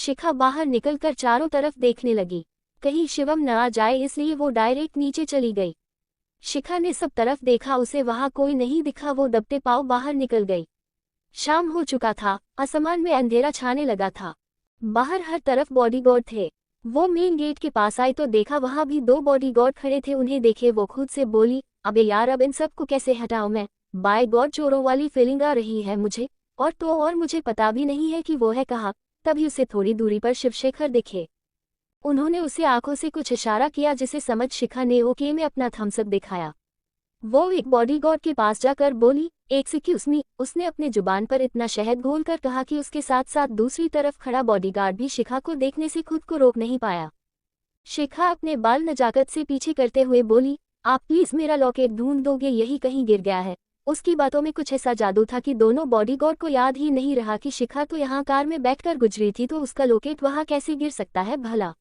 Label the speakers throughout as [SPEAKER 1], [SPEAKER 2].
[SPEAKER 1] शिखा बाहर निकलकर चारों तरफ देखने लगी। कहीं शिवम न आ जाए इसलिए वो डायरेक्ट नीचे चली गई। शिखा ने सब तरफ देखा, उसे वहां कोई नहीं दिखा। वो दबते पांव बाहर निकल गई। शाम हो चुका था, आसमान में अंधेरा छाने लगा था। बाहर हर तरफ बॉडीगार्ड थे। वो मेन गेट के पास आई तो देखा वहां भी 2 बॉडीगार्ड खड़े थे। उन्हें देखे वो खुद से बोली, अबे यार अब इन सबको कैसे हटाऊं मैं। बाय गॉड चोरों वाली फीलिंग आ रही है मुझे। और मुझे पता भी नहीं है कि वो है कहाँ। तभी उसे थोड़ी दूरी पर शिवशेखर दिखे। उन्होंने उसे आंखों से कुछ इशारा किया जिसे समझ शिखा ने ओके में अपना थम्स अप दिखाया। वो एक बॉडीगार्ड के पास जाकर बोली, एक्सक्यूज मी। उसने अपने जुबान पर इतना शहद घोलकर कहा कि उसके साथ साथ दूसरी तरफ खड़ा बॉडीगार्ड भी शिखा को देखने से खुद को रोक नहीं पाया। शिखा अपने बाल नजाकत से पीछे करते हुए बोली, आप प्लीज मेरा लॉकेट ढूंढ दोगे, यही कहीं गिर गया है। उसकी बातों में कुछ ऐसा जादू था कि दोनों बॉडीगार्ड को याद ही नहीं रहा कि शिखा तो यहाँ कार में बैठकर गुजरी थी, तो उसका लॉकेट वहाँ कैसे गिर सकता है भला।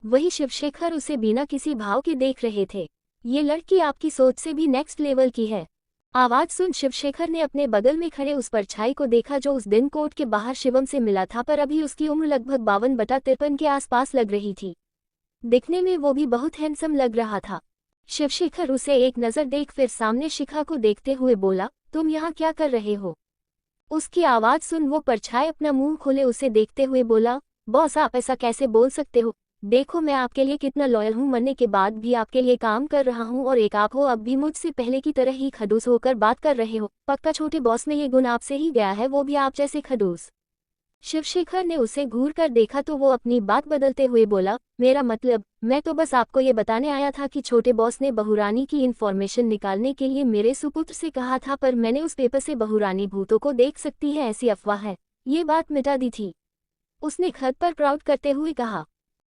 [SPEAKER 1] वही शिवशेखर उसे बिना किसी भाव के देख रहे थे। ये लड़की आपकी सोच से भी नेक्स्ट लेवल की है। आवाज सुन शिवशेखर ने अपने बगल में खड़े उस परछाई को देखा जो उस दिन कोर्ट के बाहर शिवम से मिला था, पर अभी उसकी उम्र लगभग 52-53 के आसपास लग रही थी। दिखने में वो भी बहुत हैंडसम लग रहा था। शिवशेखर उसे एक नजर देख फिर सामने शिखा को देखते हुए बोला, तुम यहाँ क्या कर रहे हो। उसकी आवाज सुन वो परछाई अपना मुंह खोले उसे देखते हुए बोला, बॉस आप ऐसा कैसे बोल सकते हो। देखो मैं आपके लिए कितना लॉयल हूँ, मरने के बाद भी आपके लिए काम कर रहा हूँ, और एक आप हो अब भी मुझसे पहले की तरह ही खड़ूस होकर बात कर रहे हो। पक्का छोटे बॉस में ये गुण आपसे ही गया है, वो भी आप जैसे खड़ूस। शिवशेखर ने उसे घूर कर देखा तो वो अपनी बात बदलते हुए बोला, मेरा मतलब मैं तो बस आपको ये बताने आया था कि छोटे बॉस ने बहुरानी की इन्फॉर्मेशन निकालने के लिए मेरे सुपुत्र से कहा था, पर मैंने उस पेपर से बहुरानी भूतों को देख सकती है ऐसी अफवाह है, ये बात मिटा दी थी। उसने खत पर प्राउड करते हुए कहा।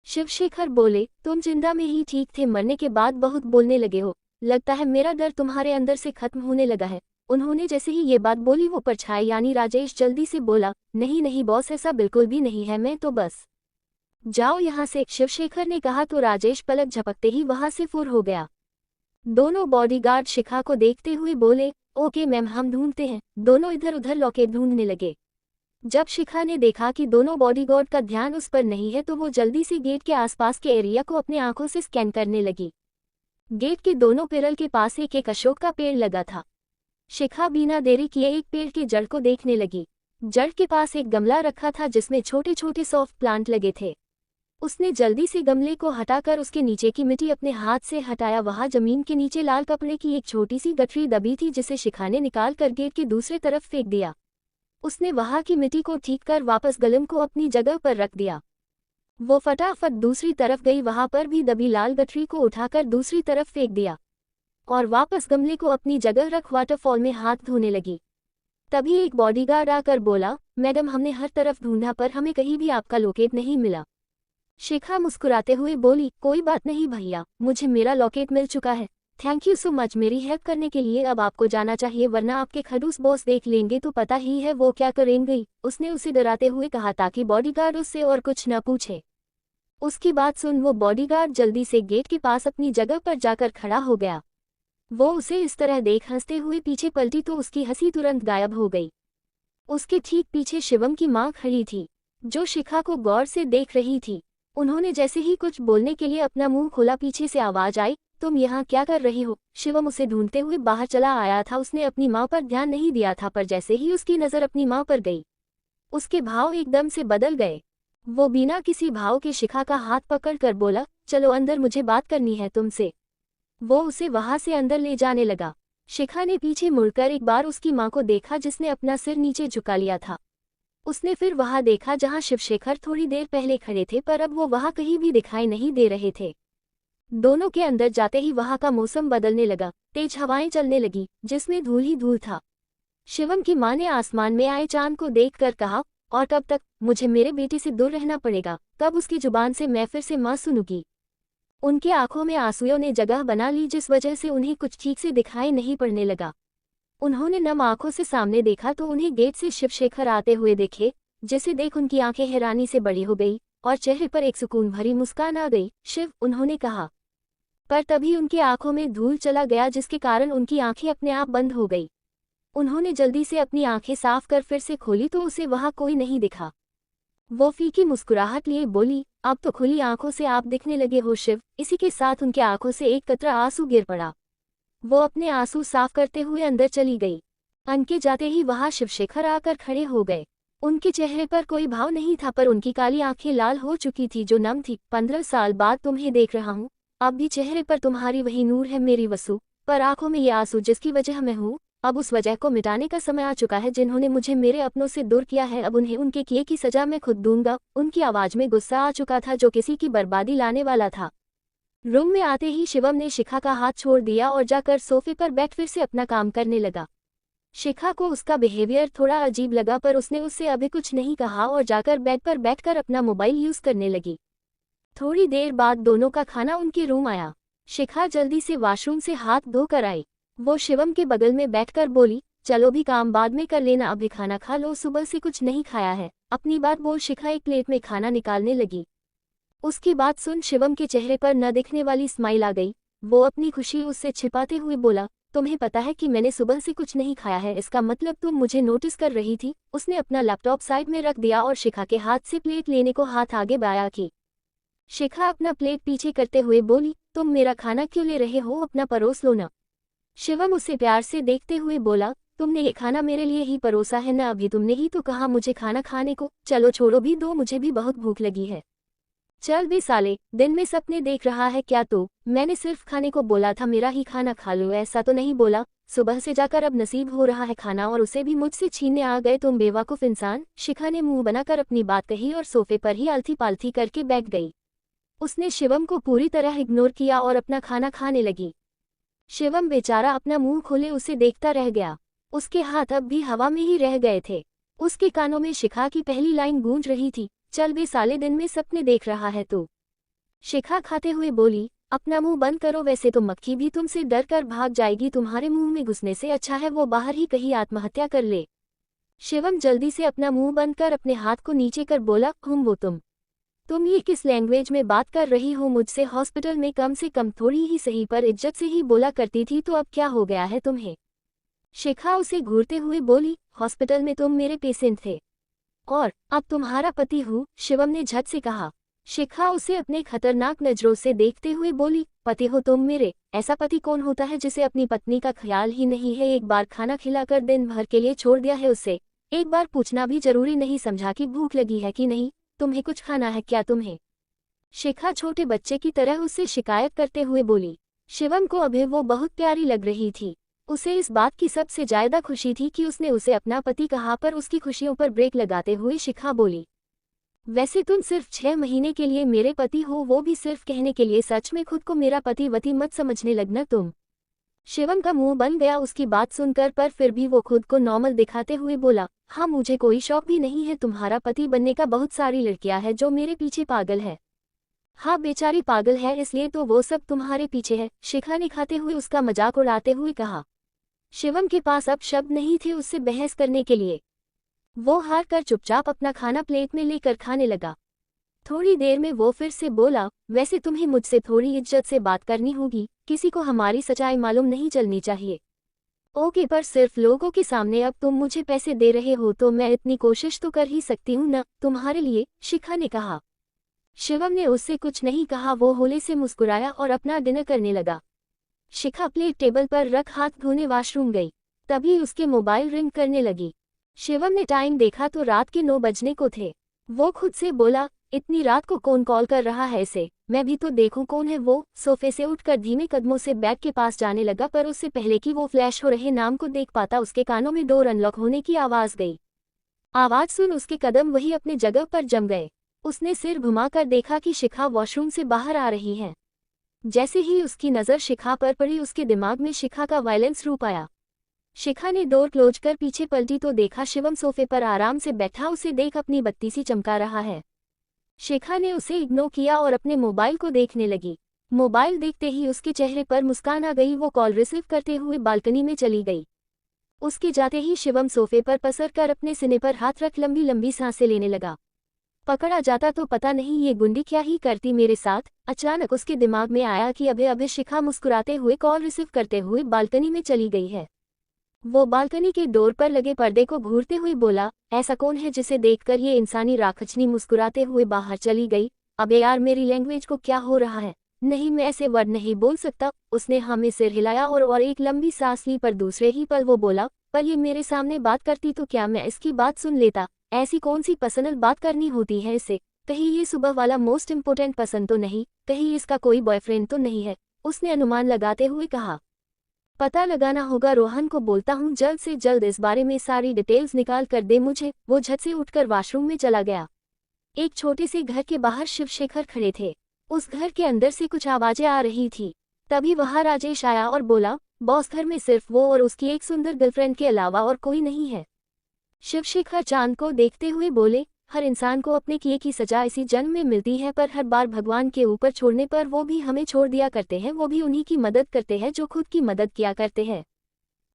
[SPEAKER 1] शिवशेखर बोले, तुम जिंदा में ही ठीक थे, मरने के बाद बहुत बोलने लगे हो। लगता है मेरा डर तुम्हारे अंदर से खत्म होने लगा है। उन्होंने जैसे ही ये बात बोली वो परछाई यानी राजेश जल्दी से बोला, नहीं नहीं बॉस ऐसा बिल्कुल भी नहीं है, मैं तो बस। जाओ यहाँ से, शिवशेखर ने कहा तो राजेश पलक झपकते ही वहां से फुर हो गया। दोनों बॉडीगार्ड शिखा को देखते हुए बोले, ओके मैम हम ढूंढते हैं। दोनों इधर उधर लॉकेट ढूंढने लगे। जब शिखा ने देखा कि दोनों बॉडीगार्ड का ध्यान उस पर नहीं है तो वो जल्दी से गेट के आसपास के एरिया को अपनी आंखों से स्कैन करने लगी। गेट के दोनों पिलर के पास एक अशोक का पेड़ लगा था। शिखा बिना देरी किए एक पेड़ की जड़ को देखने लगी। जड़ के पास एक गमला रखा था जिसमें छोटे छोटे सॉफ्ट प्लांट लगे थे। उसने जल्दी से गमले को हटाकर उसके नीचे की मिट्टी अपने हाथ से हटाया। वहां जमीन के नीचे लाल कपड़े की एक छोटी सी गठरी दबी थी जिसे शिखा ने निकाल कर गेट की दूसरी तरफ फेंक दिया। उसने वहां की मिट्टी को ठीक कर वापस गलम को अपनी जगह पर रख दिया। वो फटाफट दूसरी तरफ गई, वहां पर भी दबी लाल गठरी को उठाकर दूसरी तरफ फेंक दिया और वापस गमले को अपनी जगह रख वाटरफॉल में हाथ धोने लगी। तभी एक बॉडीगार्ड आकर बोला, मैडम हमने हर तरफ ढूंढा पर हमें कहीं भी आपका लॉकेट नहीं मिला। शिखा मुस्कुराते हुए बोली, कोई बात नहीं भैया, मुझे मेरा लॉकेट मिल चुका है। थैंक यू सो मच मेरी हेल्प करने के लिए। अब आपको जाना चाहिए वरना आपके खड़ूस बॉस देख लेंगे तो पता ही है वो क्या करेंगे। उसने उसे डराते हुए कहा ताकि बॉडीगार्ड उससे और कुछ न पूछे। उसकी बात सुन वो बॉडीगार्ड जल्दी से गेट के पास अपनी जगह पर जाकर खड़ा हो गया। वो उसे इस तरह देख हंसते हुए पीछे पलटी तो उसकी हंसी तुरंत गायब हो गई। उसके ठीक पीछे शिवम की मां खड़ी थी जो शिखा को गौर से देख रही थी। उन्होंने जैसे ही कुछ बोलने के लिए अपना मुंह खोला पीछे से आवाज आई, तुम यहाँ क्या कर रही हो। शिवम उसे ढूंढते हुए बाहर चला आया था। उसने अपनी मां पर ध्यान नहीं दिया था पर जैसे ही उसकी नजर अपनी मां पर गई उसके भाव एकदम से बदल गए। वो बिना किसी भाव के शिखा का हाथ पकड़कर बोला, चलो अंदर मुझे बात करनी है तुमसे। वो उसे वहां से अंदर ले जाने लगा। शिखा ने पीछे मुड़कर एक बार उसकी मां को देखा जिसने अपना सिर नीचे झुका लिया था। उसने फिर वहां देखा जहां शिवशेखर थोड़ी देर पहले खड़े थे पर अब वो वहां कहीं भी दिखाई नहीं दे रहे थे। दोनों के अंदर जाते ही वहां का मौसम बदलने लगा। तेज हवाएं चलने लगी जिसमें धूल ही धूल था। शिवम की मां ने आसमान में आए चांद को देखकर कहा, और कब तक मुझे मेरे बेटे से दूर रहना पड़ेगा। कब उसकी जुबान से मैं फिर से मां सुनूंगी। उनकी आंखों में आंसुओं ने जगह बना ली जिस वजह से उन्हें कुछ ठीक से दिखाई नहीं पड़ने लगा। उन्होंने नम आंखों से सामने देखा तो उन्हें गेट से शिवशेखर आते हुए देखे, जिसे देख उनकी आंखें हैरानी से बड़ी हो गई और चेहरे पर एक सुकून भरी मुस्कान आ गई। शिव, उन्होंने कहा, पर तभी उनकी आंखों में धूल चला गया जिसके कारण उनकी आंखें अपने आप बंद हो गई। उन्होंने जल्दी से अपनी आंखें साफ कर फिर से खोली तो उसे वहां कोई नहीं दिखा। वो फीकी मुस्कुराहट लिए बोली, अब तो खुली आंखों से आप दिखने लगे हो शिव। इसी के साथ उनके आंखों से एक कतरा आंसू गिर पड़ा। वो अपने आंसू साफ करते हुए अंदर चली गई। अनके जाते ही वहां शिवशेखर आकर खड़े हो गए। उनके चेहरे पर कोई भाव नहीं था, पर उनकी काली आंखें लाल हो चुकी थी जो नम थी। 15 साल बाद तुम्हें देख रहा हूँ, अब भी चेहरे पर तुम्हारी वही नूर है मेरी वसु, पर आंखों में ये आंसू जिसकी वजह मैं हूँ, अब उस वजह को मिटाने का समय आ चुका है। जिन्होंने मुझे मेरे अपनों से दूर किया है, अब उन्हें उनके किए की सजा मैं खुद दूंगा। उनकी आवाज में गुस्सा आ चुका था जो किसी की बर्बादी लाने वाला था। रूम में आते ही शिवम ने शिखा का हाथ छोड़ दिया और जाकर सोफे पर बैठ फिर से अपना काम करने लगा। शिखा को उसका बिहेवियर थोड़ा अजीब लगा, पर उसने उससे अभी कुछ नहीं कहा और जाकर बेड पर बैठकर अपना मोबाइल यूज करने लगी। थोड़ी देर बाद दोनों का खाना उनके रूम आया। शिखा जल्दी से वॉशरूम से हाथ धोकर आई। वो शिवम के बगल में बैठकर बोली, चलो भी काम बाद में कर लेना, अभी खाना खा लो, सुबह से कुछ नहीं खाया है। अपनी बात बोल शिखा एक प्लेट में खाना निकालने लगी। उसकी बात सुन शिवम के चेहरे पर न दिखने वाली स्माइल आ गई। वो अपनी खुशी उससे छिपाते हुए बोला, तुम्हें पता है कि मैंने सुबह से कुछ नहीं खाया है, इसका मतलब तुम मुझे नोटिस कर रही थी। उसने अपना लैपटॉप साइड में रख दिया और शिखा के हाथ से प्लेट लेने को हाथ आगे बढ़ाया की। शिखा अपना प्लेट पीछे करते हुए बोली, तुम मेरा खाना क्यों ले रहे हो, अपना परोस लो ना। शिवम उसे प्यार से देखते हुए बोला, तुमने ये खाना मेरे लिए ही परोसा है ना, अभी तुमने ही तो कहा मुझे खाना खाने को। चलो छोड़ो भी दो, मुझे भी बहुत भूख लगी है। चल बे साले, दिन में सपने देख रहा है क्या तू? मैंने सिर्फ खाने को बोला था, मेरा ही खाना खा लो, ऐसा तो नहीं बोला। सुबह से जाकर अब नसीब हो रहा है खाना और उसे भी मुझसे छीनने आ गए तुम बेवकूफ इंसान। शिखा ने मुंह बनाकर अपनी बात कही और सोफे पर ही आलथी पालथी करके बैठ गई। उसने शिवम को पूरी तरह इग्नोर किया और अपना खाना खाने लगी। शिवम बेचारा अपना मुंह खोले उसे देखता रह गया। उसके हाथ अब भी हवा में ही रह गए थे। उसके कानों में शिखा की पहली लाइन गूंज रही थी, चल बे साले, दिन में सपने देख रहा है तू। शिखा खाते हुए बोली, अपना मुंह बंद करो, वैसे तो मक्खी भी तुमसे डर कर भाग जाएगी, तुम्हारे मुंह में घुसने से अच्छा है वो बाहर ही कहीं आत्महत्या कर ले। शिवम जल्दी से अपना मुंह बंद कर अपने हाथ को नीचे कर बोला, वो तुम ये किस लैंग्वेज में बात कर रही हो मुझसे? हॉस्पिटल में कम से कम थोड़ी ही सही पर इज्जत से ही बोला करती थी, तो अब क्या हो गया है तुम्हें? शिखा उसे घूरते हुए बोली, हॉस्पिटल में तुम मेरे पेशेंट थे और अब तुम्हारा पति हूँ, शिवम ने झट से कहा। शिखा उसे अपने खतरनाक नजरों से देखते हुए बोली, पति हो तुम मेरे? ऐसा पति कौन होता है जिसे अपनी पत्नी का ख्याल ही नहीं है? एक बार खाना खिलाकर दिन भर के लिए छोड़ दिया है उसे। एक बार पूछना भी जरूरी नहीं समझा कि भूख लगी है कि नहीं, तुम्हें कुछ खाना है क्या तुम्हें? शिखा छोटे बच्चे की तरह उससे शिकायत करते हुए बोली। शिवम को अभी वो बहुत प्यारी लग रही थी। उसे इस बात की सबसे ज्यादा खुशी थी कि उसने उसे अपना पति कहा, पर उसकी खुशियों पर ब्रेक लगाते हुए शिखा बोली, वैसे तुम सिर्फ 6 महीने के लिए मेरे पति हो, वो भी सिर्फ कहने के लिए, सच में खुद को मेरा पति वती मत समझने लगना तुम। शिवम का मुंह बन गया उसकी बात सुनकर, पर फिर भी वो खुद को नॉर्मल दिखाते हुए बोला, हाँ मुझे कोई शौक भी नहीं है तुम्हारा पति बनने का, बहुत सारी लड़कियां हैं जो मेरे पीछे पागल है। हाँ बेचारी पागल है इसलिए तो वो सब तुम्हारे पीछे है, शिखा ने खाते हुए उसका मजाक उड़ाते हुए कहा। शिवम के पास अब शब्द नहीं थे उससे बहस करने के लिए। वो हार कर चुपचाप अपना खाना प्लेट में लेकर खाने लगा। थोड़ी देर में वो फिर से बोला, वैसे तुम्हें मुझसे थोड़ी इज्जत से बात करनी होगी, किसी को हमारी सच्चाई मालूम नहीं चलनी चाहिए। ओके, पर सिर्फ लोगों के सामने अब तुम मुझे पैसे दे रहे हो तो मैं इतनी कोशिश तो कर ही सकती हूँ ना तुम्हारे लिए, शिखा ने कहा। शिवम ने उससे कुछ नहीं कहा, वो होले से मुस्कुराया और अपना डिनर करने लगा। शिखा प्लेट टेबल पर रख हाथ धोने वॉशरूम गई। तभी उसके मोबाइल रिंग करने लगी। शिवम ने टाइम देखा तो रात के 9 बजने को थे। वो खुद से बोला, इतनी रात को कौन कॉल कर रहा है इसे, मैं भी तो देखूं कौन है वो। सोफे से उठकर धीमे कदमों से बैग के पास जाने लगा, पर उससे पहले कि वो फ्लैश हो रहे नाम को देख पाता उसके कानों में डोर अनलॉक होने की आवाज गई। आवाज सुन उसके कदम वही अपने जगह पर जम गए। उसने सिर घुमाकर देखा कि शिखा वॉशरूम से बाहर आ रही है। जैसे ही उसकी नज़र शिखा पर पड़ी उसके दिमाग में शिखा का वायलेंस रूप आया। शिखा ने डोर क्लोज कर पीछे पलटी तो देखा शिवम सोफे पर आराम से बैठा उसे देख अपनी बत्ती सी चमका रहा है। शिखा ने उसे इग्नोर किया और अपने मोबाइल को देखने लगी। मोबाइल देखते ही उसके चेहरे पर मुस्कान आ गई। वो कॉल रिसीव करते हुए बालकनी में चली गई। उसके जाते ही शिवम सोफे पर पसर कर अपने सीने पर हाथ रख लंबी लंबी सांसें लेने लगा। पकड़ा जाता तो पता नहीं ये गुंडी क्या ही करती मेरे साथ। अचानक उसके दिमाग में आया कि अभी अभी शिखा मुस्कुराते हुए कॉल रिसीव करते हुए बालकनी में चली गई है। वो बालकनी के डोर पर लगे पर्दे को घूरते हुए बोला, ऐसा कौन है जिसे देखकर ये इंसानी राक्षसनी मुस्कुराते हुए बाहर चली गई। अबे यार, मेरी लैंग्वेज को क्या हो रहा है। नहीं, मैं ऐसे वर्ड नहीं बोल सकता। उसने हमें सिर हिलाया और एक लंबी सांस ली, पर दूसरे ही पल वो बोला, पर ये मेरे सामने बात करती तो क्या मैं इसकी बात सुन लेता। ऐसी कौन सी पर्सनल बात करनी होती है इससे। कहीं ये सुबह वाला मोस्ट इम्पोर्टेंट पसंद तो नहीं, कहीं इसका कोई बॉयफ्रेंड तो नहीं है। उसने अनुमान लगाते हुए कहा। पता लगाना होगा, रोहन को बोलता हूँ जल्द से जल्द इस बारे में सारी डिटेल्स निकाल कर दे मुझे। वो झट से उठकर वॉशरूम में चला गया। एक छोटे से घर के बाहर शिवशेखर खड़े थे। उस घर के अंदर से कुछ आवाजें आ रही थी। तभी वहां राजेश आया और बोला, बॉस, घर में सिर्फ वो और उसकी एक सुंदर गर्लफ्रेंड के अलावा और कोई नहीं है। शिवशेखर चांद को देखते हुए बोले, हर इंसान को अपने किए की सजा इसी जन्म में मिलती है, पर हर बार भगवान के ऊपर छोड़ने पर वो भी हमें छोड़ दिया करते हैं। वो भी उन्हीं की मदद करते हैं जो खुद की मदद किया करते हैं।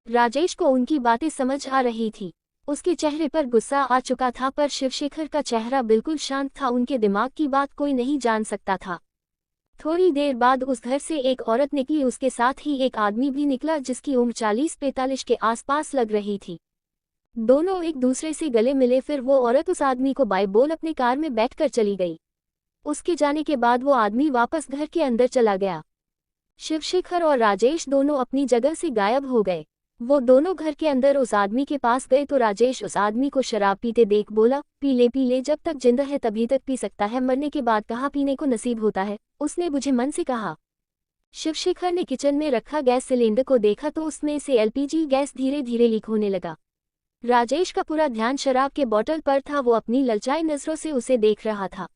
[SPEAKER 1] राजेश को उनकी बातें समझ आ रही थी। उसके चेहरे पर गुस्सा आ चुका था, पर शिवशेखर का चेहरा बिल्कुल शांत था। उनके दिमाग की बात कोई नहीं जान सकता था। थोड़ी देर बाद उस घर से एक औरत निकली, उसके साथ ही एक आदमी भी निकला जिसकी उम्र 40-45 के आसपास लग रही थी। दोनों एक दूसरे से गले मिले। फिर वो औरत उस आदमी को बाय बोल अपने कार में बैठकर चली गई। उसके जाने के बाद वो आदमी वापस घर के अंदर चला गया। शिवशेखर और राजेश दोनों अपनी जगह से गायब हो गए। वो दोनों घर के अंदर उस आदमी के पास गए तो राजेश उस आदमी को शराब पीते देख बोला, पी ले, जब तक जिंदा है तभी तक पी सकता है, मरने के बाद कहाँ पीने को नसीब होता है। उसने बुझे मन से कहा। शिवशेखर ने किचन में रखा गैस सिलेंडर को देखा तो उसमें से एलपीजी गैस धीरे धीरे लीक होने लगा। राजेश का पूरा ध्यान शराब के बोतल पर था। वो अपनी ललचाई नजरों से उसे देख रहा था।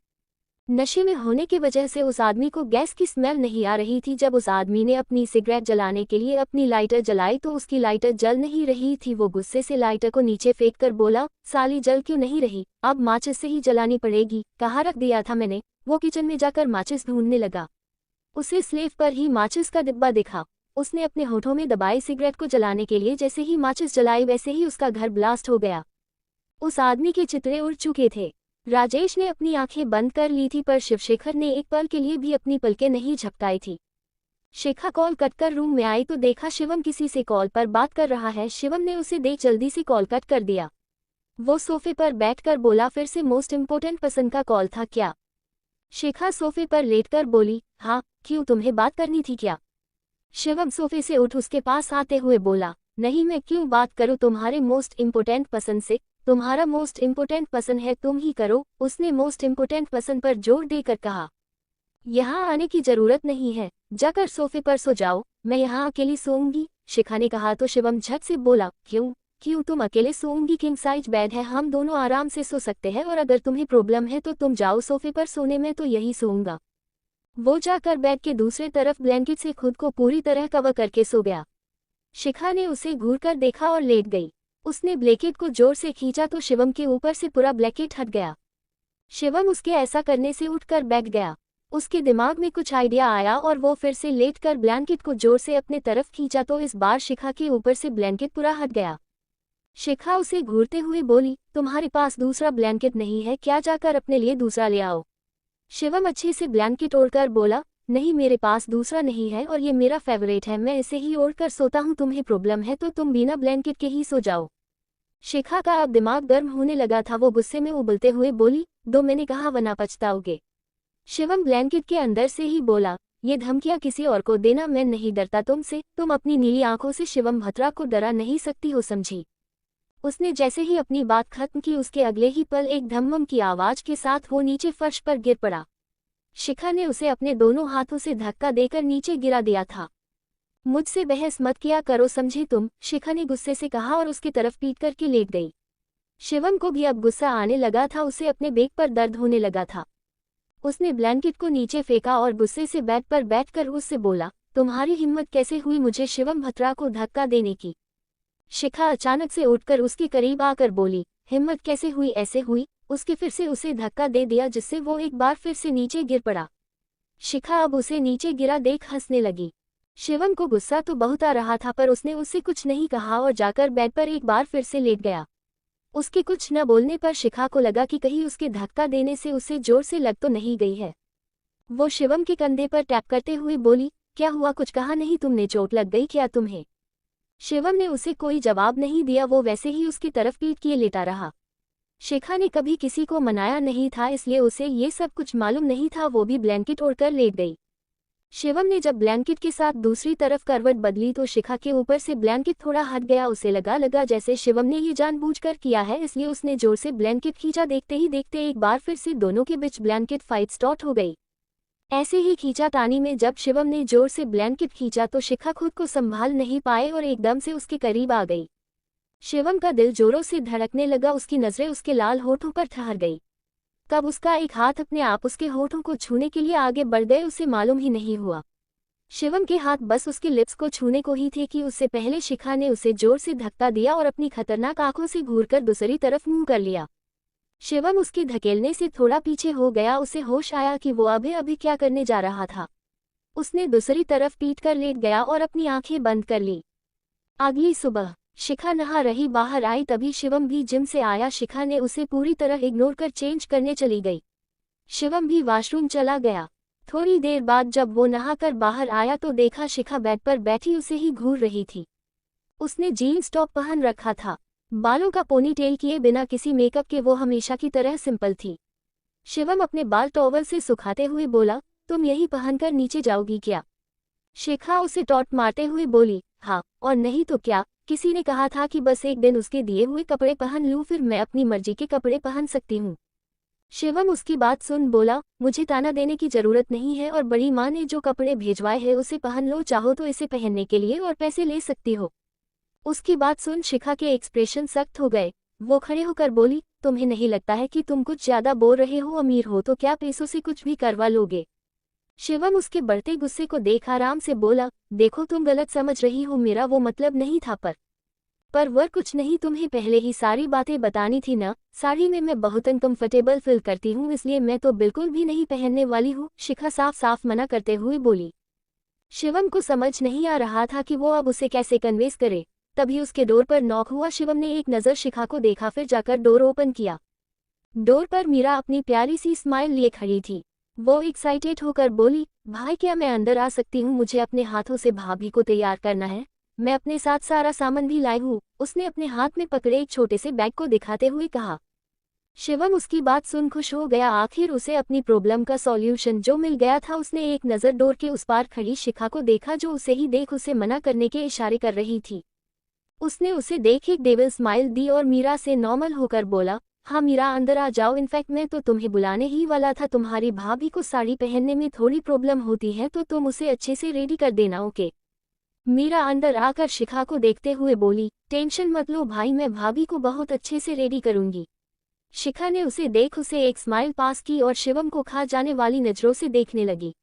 [SPEAKER 1] नशे में होने की वजह से उस आदमी को गैस की स्मेल नहीं आ रही थी। जब उस आदमी ने अपनी सिगरेट जलाने के लिए अपनी लाइटर जलाई तो उसकी लाइटर जल नहीं रही थी। वो गुस्से से लाइटर को नीचे फेंक कर बोला, साली जल क्यों नहीं रही, अब माचिस से ही जलानी पड़ेगी। कहाँ रख दिया था मैंने। वो किचन में जाकर माचिस ढूंढने लगा। उसे स्लेव पर ही माचिस का डिब्बा दिखा। उसने अपने होठों में दबाई सिगरेट को जलाने के लिए। जैसे ही माचिस जलाई वैसे ही उसका घर ब्लास्ट हो गया। उस आदमी के चितरे उड़ चुके थे। राजेश ने अपनी आंखें बंद कर ली थी, पर शिवशेखर ने एक पल के लिए भी अपनी पलकें नहीं झपकाई थी। शिखा कॉल कटकर रूम में आई तो देखा शिवम किसी से कॉल पर बात कर रहा है। शिवम ने उसे देख जल्दी से कॉल कट कर दिया। वो सोफे पर बैठकर बोला, फिर से मोस्ट इम्पोर्टेंट पसंद का कॉल था क्या। शिखा सोफे पर लेटकर बोली, हाँ, क्यों, तुम्हें बात करनी थी क्या। शिवम सोफे से उठ उसके पास आते हुए बोला, नहीं, मैं क्यों बात करूं तुम्हारे मोस्ट इम्पोर्टेंट पसंद से। तुम्हारा मोस्ट इम्पोर्टेंट पसंद है, तुम ही करो। उसने मोस्ट इम्पोर्टेंट पसंद पर जोर देकर कहा। यहाँ आने की जरूरत नहीं है, जाकर सोफे पर सो जाओ, मैं यहाँ अकेली सोऊंगी। शिखा ने कहा तो शिवम झट से बोला, क्यों तुम अकेले सोऊंगी, किंग साइज बेड है, हम दोनों आराम से सो सकते हैं, और अगर तुम्हें प्रॉब्लम है तो तुम जाओ सोफे पर सोने, में तो यही सोऊंगा। वो जाकर बेड के दूसरे तरफ ब्लैंकेट से खुद को पूरी तरह कवर करके सो गया। शिखा ने उसे घूरकर देखा और लेट गई। उसने ब्लैंकेट को जोर से खींचा तो शिवम के ऊपर से पूरा ब्लैंकेट हट गया। शिवम उसके ऐसा करने से उठकर बैठ गया। उसके दिमाग में कुछ आइडिया आया और वो फिर से लेटकर ब्लैंकेट को जोर से अपने तरफ खींचा तो इस बार शिखा के ऊपर से ब्लैंकेट पूरा हट गया। शिखा उसे घूरते हुए बोली, तुम्हारे पास दूसरा ब्लैंकेट नहीं है क्या, जाकर अपने लिए दूसरा ले आओ। शिवम अच्छे से ब्लैंकेट ओढ़कर बोला, नहीं, मेरे पास दूसरा नहीं है और ये मेरा फेवरेट है, मैं इसे ही ओढ़कर सोता हूँ। तुम्हें प्रॉब्लम है तो तुम बिना ब्लैंकेट के ही सो जाओ। शिखा का अब दिमाग गर्म होने लगा था। वो गुस्से में उबलते हुए बोली, दो, मैंने कहा वरना पछताओगे। शिवम ब्लैंकेट के अंदर से ही बोला, ये धमकियां किसी और को देना, मैं नहीं डरता तुमसे। तुम अपनी नीली आंखों से शिवम भत्रा को डरा नहीं सकती हो, समझी। उसने जैसे ही अपनी बात खत्म की उसके अगले ही पल एक धम्मम की आवाज के साथ वो नीचे फर्श पर गिर पड़ा। शिखा ने उसे अपने दोनों हाथों से धक्का देकर नीचे गिरा दिया था। मुझसे बहस मत किया करो, समझे तुम, शिखा ने गुस्से से कहा और उसकी तरफ पीट करके लेट गई। शिवम को भी अब गुस्सा आने लगा था। उसे अपने बेक पर दर्द होने लगा था। उसने ब्लैंकेट को नीचे फेंका और गुस्से से बेड पर बैठकर उससे बोला, तुम्हारी हिम्मत कैसे हुई मुझे शिवम भत्रा को धक्का देने की। शिखा अचानक से उठकर उसके करीब आकर बोली, हिम्मत कैसे हुई, ऐसे हुई। उसके फिर से उसे धक्का दे दिया जिससे वो एक बार फिर से नीचे गिर पड़ा। शिखा अब उसे नीचे गिरा देख हंसने लगी। शिवम को गुस्सा तो बहुत आ रहा था, पर उसने उससे कुछ नहीं कहा और जाकर बेड पर एक बार फिर से लेट गया। उसके कुछ न बोलने पर शिखा को लगा कि कहीं उसके धक्का देने से उसे जोर से लग तो नहीं गई है। वो शिवम के कंधे पर टैप करते हुए बोली, क्या हुआ, कुछ कहा नहीं तुमने, चोट लग गई क्या तुम्हें। शिवम ने उसे कोई जवाब नहीं दिया, वो वैसे ही उसकी तरफ पीठ किए लेटा रहा। शिखा ने कभी किसी को मनाया नहीं था, इसलिए उसे ये सब कुछ मालूम नहीं था। वो भी ब्लैंकेट ओढ़कर लेट गई। शिवम ने जब ब्लैंकेट के साथ दूसरी तरफ करवट बदली तो शिखा के ऊपर से ब्लैंकेट थोड़ा हट गया। उसे लगा जैसे शिवम ने ये जानबूझकर किया है, इसलिए उसने जोर से ब्लैंकेट खींचा। देखते ही देखते एक बार फिर से दोनों के बीच ब्लैंकेट फाइट स्टार्ट हो गई। ऐसे ही खींचातानी में जब शिवम ने जोर से ब्लैंकेट खींचा तो शिखा खुद को संभाल नहीं पाए और एकदम से उसके करीब आ गई। शिवम का दिल जोरों से धड़कने लगा। उसकी नजरें उसके लाल होठों पर ठहर गई। कब उसका एक हाथ अपने आप उसके होठों को छूने के लिए आगे बढ़ गए उसे मालूम ही नहीं हुआ। शिवम के हाथ बस उसके लिप्स को छूने को ही थे कि उससे पहले शिखा ने उसे जोर से धक्का दिया और अपनी खतरनाक आंखों से घूरकर दूसरी तरफ मुंह कर लिया। शिवम उसके धकेलने से थोड़ा पीछे हो गया। उसे होश आया कि वो अभी अभी क्या करने जा रहा था। उसने दूसरी तरफ पीट कर लेट गया और अपनी आंखें बंद कर ली। अगली सुबह शिखा नहा रही बाहर आई, तभी शिवम भी जिम से आया। शिखा ने उसे पूरी तरह इग्नोर कर चेंज करने चली गई। शिवम भी वॉशरूम चला गया। थोड़ी देर बाद जब वो नहाकर बाहर आया तो देखा शिखा बेड पर बैठी उसे ही घूर रही थी। उसने जीन्स टॉप पहन रखा था। बालों का पोनीटेल किए बिना किसी मेकअप के वो हमेशा की तरह सिंपल थी। शिवम अपने बाल टॉवल से सुखाते हुए बोला, तुम यही पहनकर नीचे जाओगी क्या? शिखा उसे टॉट मारते हुए बोली, हाँ और नहीं तो क्या, किसी ने कहा था कि बस एक दिन उसके दिए हुए कपड़े पहन लूं, फिर मैं अपनी मर्जी के कपड़े पहन सकती हूँ। शिवम उसकी बात सुन बोला, मुझे ताना देने की जरूरत नहीं है और बड़ी माँ ने जो कपड़े भेजवाए हैं उसे पहन लो, चाहो तो इसे पहनने के लिए और पैसे ले सकती हो। उसकी बात सुन शिखा के एक्सप्रेशन सख्त हो गए। वो खड़े होकर बोली, तुम्हें नहीं लगता है कि तुम कुछ ज्यादा बोल रहे हो? अमीर हो तो क्या पैसों से कुछ भी करवा लोगे? शिवम उसके बढ़ते गुस्से को देख आराम से बोला, देखो तुम गलत समझ रही हो, मेरा वो मतलब नहीं था। पर वह कुछ नहीं, तुम्हें पहले ही सारी बातें बतानी थी ना। साड़ी में मैं बहुत अनकंफर्टेबल फील करती हूँ, इसलिए मैं तो बिल्कुल भी नहीं पहनने वाली हूँ, शिखा साफ साफ मना करते हुए बोली। शिवम को समझ नहीं आ रहा था कि वो अब उसे कैसे कन्वेंस करे। तभी उसके डोर पर नॉक हुआ। शिवम ने एक नज़र शिखा को देखा, फिर जाकर डोर ओपन किया। डोर पर मीरा अपनी प्यारी सी स्माइल लिए खड़ी थी। वो एक्साइटेड होकर बोली, भाई क्या मैं अंदर आ सकती हूँ? मुझे अपने हाथों से भाभी को तैयार करना है। मैं अपने साथ सारा सामान भी लाई हूँ। उसने अपने हाथ में पकड़े एक छोटे से बैग को दिखाते हुए कहा। शिवम उसकी बात सुन खुश हो गया। आखिर उसे अपनी प्रॉब्लम का सॉल्यूशन जो मिल गया था। उसने एक नज़र डोर के उस पार खड़ी शिखा को देखा, जो उसे ही देख उसे मना करने के इशारे कर रही थी। उसने उसे देख एक डेविल स्माइल दी और मीरा से नॉर्मल होकर बोला, हाँ मीरा अंदर आ जाओ, इनफैक्ट मैं तो तुम्हें बुलाने ही वाला था। तुम्हारी भाभी को साड़ी पहनने में थोड़ी प्रॉब्लम होती है तो तुम उसे अच्छे से रेडी कर देना, ओके? मीरा अंदर आकर शिखा को देखते हुए बोली, टेंशन मत लो भाई, मैं भाभी को बहुत अच्छे से रेडी करूंगी। शिखा ने उसे देख उसे एक स्माइल पास की और शिवम को खा जाने वाली नजरों से देखने लगी।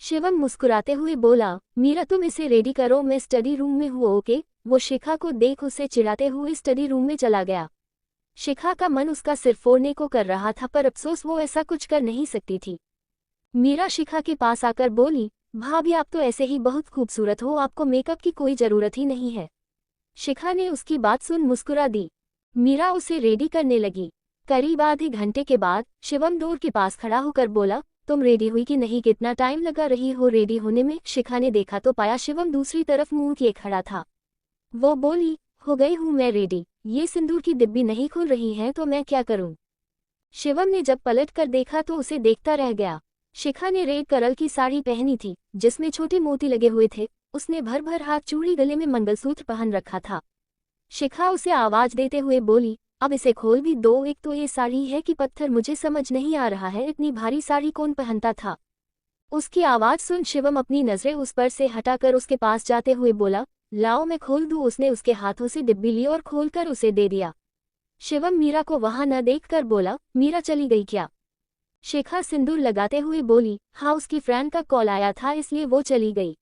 [SPEAKER 1] शिवम मुस्कुराते हुए बोला, मीरा तुम इसे रेडी करो, मैं स्टडी रूम में हूँ, ओके? वो शिखा को देख उसे चिढ़ाते हुए स्टडी रूम में चला गया। शिखा का मन उसका सिर फोड़ने को कर रहा था, पर अफसोस वो ऐसा कुछ कर नहीं सकती थी। मीरा शिखा के पास आकर बोली, भाभी आप तो ऐसे ही बहुत खूबसूरत हो, आपको मेकअप की कोई जरूरत ही नहीं है। शिखा ने उसकी बात सुन मुस्कुरा दी। मीरा उसे रेडी करने लगी। करीब आधे घंटे के बाद शिवम डोर के पास खड़ा होकर बोला, तुम रेडी हुई कि नहीं? कितना टाइम लगा रही हो रेडी होने में? शिखा ने देखा तो पाया शिवम दूसरी तरफ मुंह किए खड़ा था। वो बोली, हो गई हूँ मैं रेडी, ये सिंदूर की डिब्बी नहीं खुल रही है तो मैं क्या करूँ? शिवम ने जब पलट कर देखा तो उसे देखता रह गया। शिखा ने रेड कलर की साड़ी पहनी थी जिसमें छोटे मोती लगे हुए थे। उसने भर भर हाथ चूड़ी, गले में मंगलसूत्र पहन रखा था। शिखा उसे आवाज देते हुए बोली, अब इसे खोल भी दो, एक तो ये साड़ी है कि पत्थर, मुझे समझ नहीं आ रहा है, इतनी भारी साड़ी कौन पहनता था? उसकी आवाज सुन शिवम अपनी नजरें उस पर से हटाकर उसके पास जाते हुए बोला, लाओ मैं खोल दूं। उसने उसके हाथों से डिब्बी ली और खोलकर उसे दे दिया। शिवम मीरा को वहां न देखकर बोला, मीरा चली गई क्या? शिखा सिंदूर लगाते हुए बोली, हाँ उसकी फ्रेंड का कॉल आया था इसलिए वो चली गई।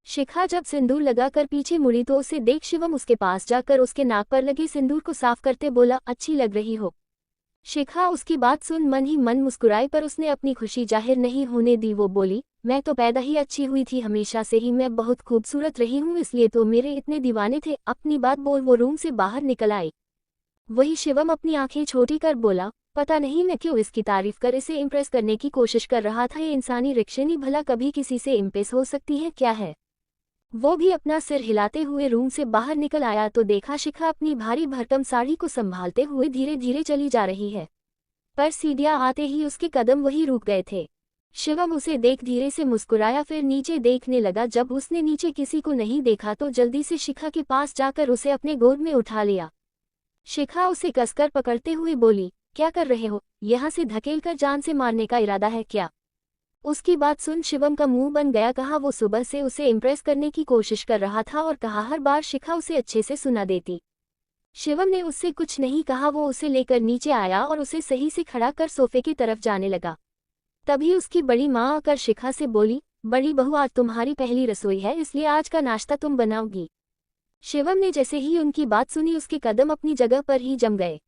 [SPEAKER 1] शिखा जब सिंदूर लगाकर पीछे मुड़ी तो उसे देख शिवम उसके पास जाकर उसके नाक पर लगे सिंदूर को साफ करते बोला, अच्छी लग रही हो। शिखा उसकी बात सुन मन ही मन मुस्कुराई, पर उसने अपनी खुशी जाहिर नहीं होने दी। वो बोली, मैं तो पैदा ही अच्छी हुई थी, हमेशा से ही मैं बहुत खूबसूरत रही हूँ, इसलिए तो मेरे इतने दीवाने थे। अपनी बात बोल वो रूम से बाहर निकल आई। वही शिवम अपनी आंखें छोटी कर बोला, पता नहीं मैं क्यों इसकी तारीफ कर इसे इम्प्रेस करने की कोशिश कर रहा था। ये इंसानी रिक्शेनी भला कभी किसी से इम्प्रेस हो सकती है क्या है? वो भी अपना सिर हिलाते हुए रूम से बाहर निकल आया तो देखा शिखा अपनी भारी भरकम साड़ी को संभालते हुए धीरे धीरे चली जा रही है। पर सीढ़ियां आते ही उसके कदम वहीं रुक गए थे। शिवम उसे देख धीरे से मुस्कुराया, फिर नीचे देखने लगा। जब उसने नीचे किसी को नहीं देखा तो जल्दी से शिखा के पास जाकर उसे अपने गोद में उठा लिया। शिखा उसे कसकर पकड़ते हुए बोली, क्या कर रहे हो? यहाँ से धकेलकर जान से मारने का इरादा है क्या? उसकी बात सुन शिवम का मुंह बन गया। कहा वो सुबह से उसे इम्प्रेस करने की कोशिश कर रहा था और कहा हर बार शिखा उसे अच्छे से सुना देती। शिवम ने उससे कुछ नहीं कहा। वो उसे लेकर नीचे आया और उसे सही से खड़ा कर सोफे की तरफ जाने लगा। तभी उसकी बड़ी माँ आकर शिखा से बोली, बड़ी बहू आज तुम्हारी पहली रसोई है, इसलिए आज का नाश्ता तुम बनाओगी। शिवम ने जैसे ही उनकी बात सुनी उसके कदम अपनी जगह पर ही जम गए।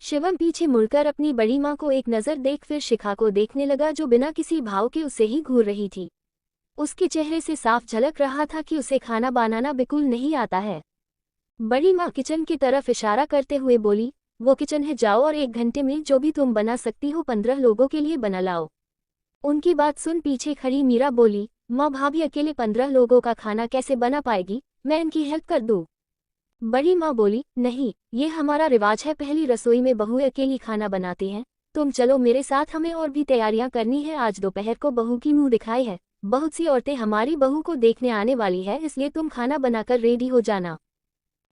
[SPEAKER 1] शिवम पीछे मुड़कर अपनी बड़ी माँ को एक नज़र देख फिर शिखा को देखने लगा जो बिना किसी भाव के उसे ही घूर रही थी। उसके चेहरे से साफ झलक रहा था कि उसे खाना बनाना बिल्कुल नहीं आता है। बड़ी माँ किचन की तरफ इशारा करते हुए बोली, वो किचन है, जाओ और 1 घंटे में जो भी तुम बना सकती हो 15 लोगों के लिए बना लाओ। उनकी बात सुन पीछे खड़ी मीरा बोली, माँ भाभी अकेले 15 लोगों का खाना कैसे बना पाएगी, मैं इनकी हेल्प कर दूँ। बड़ी माँ बोली, नहीं, ये हमारा रिवाज है, पहली रसोई में बहू अकेली खाना बनाती हैं। तुम चलो मेरे साथ, हमें और भी तैयारियां करनी है। आज दोपहर को बहू की मुंह दिखाई है, बहुत सी औरतें हमारी बहू को देखने आने वाली है, इसलिए तुम खाना बनाकर रेडी हो जाना।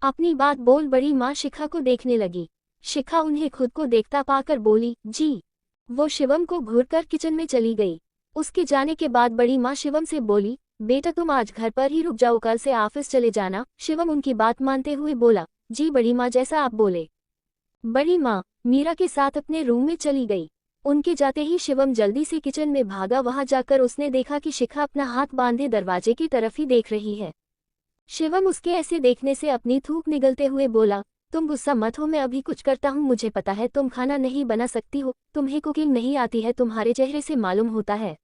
[SPEAKER 1] अपनी बात बोल बड़ी माँ शिखा को देखने लगी। शिखा उन्हें खुद को देखता पाकर बोली, जी। वो शिवम को घूरकर किचन में चली गई। उसके जाने के बाद बड़ी माँ शिवम से बोली, बेटा तुम आज घर पर ही रुक जाओ, कल से ऑफिस चले जाना। शिवम उनकी बात मानते हुए बोला, जी बड़ी माँ, जैसा आप बोले। बड़ी माँ मीरा के साथ अपने रूम में चली गई। उनके जाते ही शिवम जल्दी से किचन में भागा। वहां जाकर उसने देखा कि शिखा अपना हाथ बांधे दरवाजे की तरफ ही देख रही है। शिवम उसके ऐसे देखने से अपनी थूक निगलते हुए बोला, तुम गुस्सा मत हो, मैं अभी कुछ करता हूँ। मुझे पता है तुम खाना नहीं बना सकती हो, तुम्हें कुकिंग नहीं आती है, तुम्हारे चेहरे से मालूम होता है।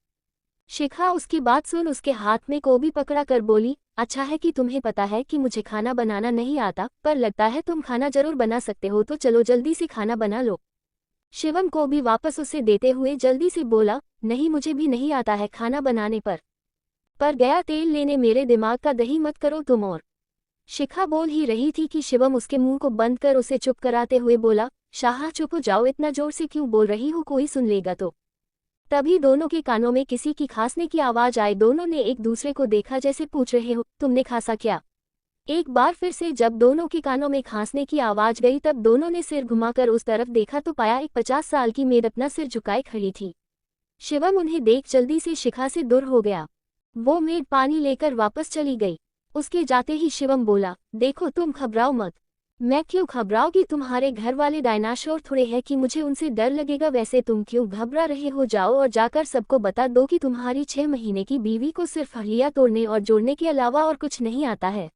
[SPEAKER 1] शिखा उसकी बात सुन उसके हाथ में कोबी पकड़ा कर बोली, अच्छा है कि तुम्हें पता है कि मुझे खाना बनाना नहीं आता, पर लगता है तुम खाना जरूर बना सकते हो, तो चलो जल्दी से खाना बना लो। शिवम कोबी वापस उसे देते हुए जल्दी से बोला, नहीं मुझे भी नहीं आता है खाना बनाने पर गया तेल लेने, मेरे दिमाग का दही मत करो तुम। और शिखा बोल ही रही थी कि शिवम उसके मुंह को बंद कर उसे चुप कराते हुए बोला, शाहा चुप हो जाओ, इतना जोर से क्यों बोल रही हो, कोई सुन लेगा तो। तभी दोनों के कानों में किसी की खांसने की आवाज आई। दोनों ने एक दूसरे को देखा जैसे पूछ रहे हो, तुमने खांसा क्या? एक बार फिर से जब दोनों के कानों में खांसने की आवाज गई तब दोनों ने सिर घुमाकर उस तरफ देखा तो पाया एक 50 साल की मेड अपना सिर झुकाए खड़ी थी। शिवम उन्हें देख जल्दी से शिखा से दूर हो गया। वो मेड पानी लेकर वापस चली गई। उसके जाते ही शिवम बोला, देखो तुम घबराओ मत। मैं क्यों घबराओगी, तुम्हारे घर वाले डायनासोर थोड़े हैं कि मुझे उनसे डर लगेगा, वैसे तुम क्यों घबरा रहे हो? जाओ और जाकर सबको बता दो कि तुम्हारी 6 महीने की बीवी को सिर्फ हड्डियां तोड़ने और जोड़ने के अलावा और कुछ नहीं आता है।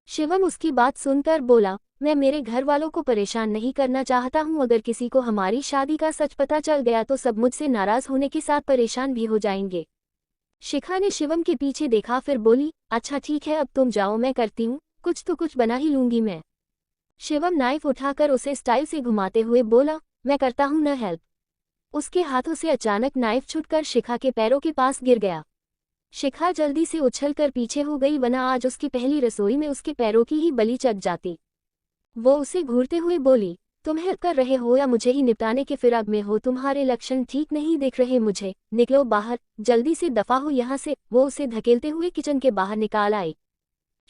[SPEAKER 1] शिवम उसकी बात सुनकर बोला, मैं मेरे घर वालों को परेशान नहीं करना चाहता हूँ, अगर किसी को हमारी शादी का सच पता चल गया तो सब मुझसे नाराज होने के साथ परेशान भी हो जाएंगे। शिखा ने शिवम के पीछे देखा फिर बोली, अच्छा ठीक है अब तुम जाओ, मैं करती हूँ, कुछ तो कुछ बना ही लूंगी मैं। शिवम नाइफ उठाकर उसे स्टाइल से घुमाते हुए बोला, मैं करता हूँ न हेल्प। उसके हाथों से अचानक नाइफ छूटकर शिखा के पैरों के पास गिर गया। शिखा जल्दी से उछलकर पीछे हो गई, वरना आज उसकी पहली रसोई में उसके पैरों की ही बलि चढ़ जाती। वो उसे घूरते हुए बोली, तुम हेल्प कर रहे हो या मुझे ही निपटाने के फिराक में हो? तुम्हारे लक्षण ठीक नहीं दिख रहे मुझे, निकलो बाहर, जल्दी से दफा हो यहाँ से। वो उसे धकेलते हुए किचन के बाहर निकाल आई।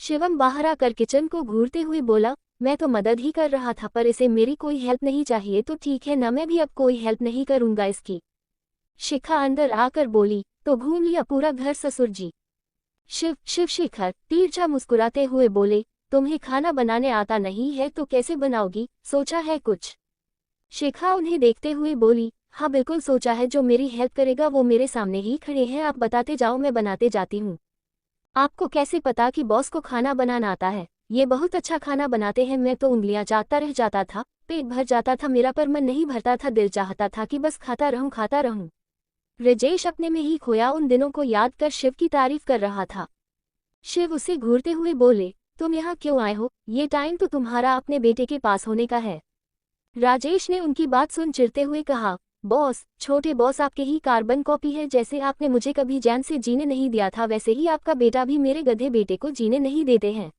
[SPEAKER 1] शिवम बाहर आकर किचन को घूरते हुए बोला, मैं तो मदद ही कर रहा था, पर इसे मेरी कोई हेल्प नहीं चाहिए तो ठीक है ना, मैं भी अब कोई हेल्प नहीं करूंगा इसकी। शिखा अंदर आकर बोली, तो घूम लिया पूरा घर ससुर जी। शिव शिखर तिरछा मुस्कुराते हुए बोले, तुम्हें खाना बनाने आता नहीं है तो कैसे बनाओगी, सोचा है कुछ? शिखा उन्हें देखते हुए बोली, हाँ बिल्कुल सोचा है, जो मेरी हेल्प करेगा वो मेरे सामने ही खड़े हैं, आप बताते जाओ मैं बनाते जाती हूँ। आपको कैसे पता कि बॉस को खाना बनाना आता है? ये बहुत अच्छा खाना बनाते हैं, मैं तो उंगलियां चाटता रह जाता था, पेट भर जाता था मेरा, पर मन नहीं भरता था, दिल चाहता था कि बस खाता रहूं खाता रहूं। राजेश अपने में ही खोया उन दिनों को याद कर शिव की तारीफ कर रहा था। शिव उसे घूरते हुए बोले, तुम यहाँ क्यों आए हो? ये टाइम तो तुम्हारा अपने बेटे के पास होने का है। राजेश ने उनकी बात सुन चिढ़ते हुए कहा, बॉस, छोटे बॉस आपके ही कार्बन कॉपी है। जैसे आपने मुझे कभी चैन से जीने नहीं दिया था, वैसे ही आपका बेटा भी मेरे गधे बेटे को जीने नहीं देते हैं।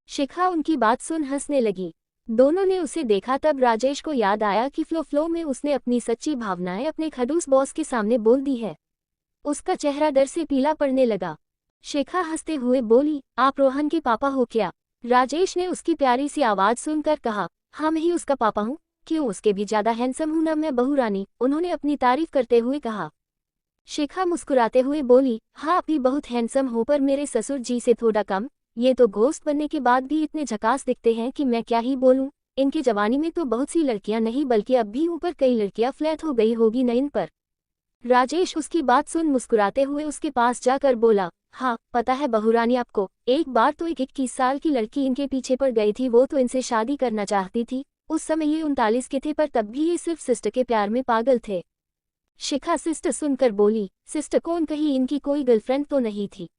[SPEAKER 1] शिखा उनकी बात सुन हंसने लगी। दोनों ने उसे देखा तब राजेश को याद आया कि फ्लो में उसने अपनी सच्ची भावनाएं अपने खड़ूस बॉस के सामने बोल दी है। उसका चेहरा डर से पीला पड़ने लगा। शिखा हंसते हुए बोली, आप रोहन के पापा हो क्या? राजेश ने उसकी प्यारी सी आवाज सुनकर कहा, हाँ मैं ही उसका पापा हूँ। क्यों, उसके भी ज्यादा हैंडसम हूं ना मैं, बहू रानी? उन्होंने अपनी तारीफ करते हुए कहा। शिखा मुस्कुराते हुए बोली, हाँ आप भी बहुत हैंडसम हो, पर मेरे ससुर जी से थोड़ा कम। ये तो घोस्ट बनने के बाद भी इतने झकास दिखते हैं कि मैं क्या ही बोलूं। इनकी जवानी में तो बहुत सी लड़कियां नहीं बल्कि अब भी ऊपर कई लड़कियां फ्लैट हो गई होगी न इन पर। राजेश उसकी बात सुन मुस्कुराते हुए उसके पास जाकर बोला, हाँ पता है बहुरानी आपको, एक बार तो एक 21 साल की लड़की इनके पीछे पड़ गई थी। वो तो इनसे शादी करना चाहती थी। उस समय ये 39 के थे, पर तब भी ये सिर्फ सिस्टर के प्यार में पागल थे। शिखा सिस्टर सुनकर बोली, सिस्टर कौन, कहीं इनकी कोई गर्लफ्रेंड तो नहीं थी?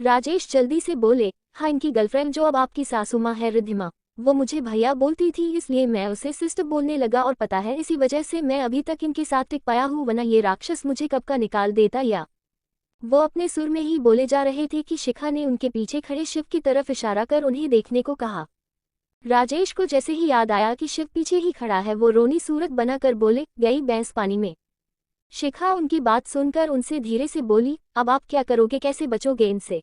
[SPEAKER 1] राजेश जल्दी से बोले, हाँ इनकी गर्लफ्रेंड जो अब आपकी सासू माँ है रिद्धिमा, वो मुझे भैया बोलती थी इसलिए मैं उसे सिस्टर बोलने लगा, और पता है इसी वजह से मैं अभी तक इनके साथ टिक पाया हूँ, वरना ये राक्षस मुझे कब का निकाल देता। या वो अपने सुर में ही बोले जा रहे थे कि शिखा ने उनके पीछे खड़े शिव की तरफ इशारा कर उन्हें देखने को कहा। राजेश को जैसे ही याद आया कि शिव पीछे ही खड़ा है, वो रोनी सूरत बनाकर बोले, गई भैंस पानी में। शिखा उनकी बात सुनकर उनसे धीरे से बोली, अब आप क्या करोगे, कैसे बचोगे इनसे?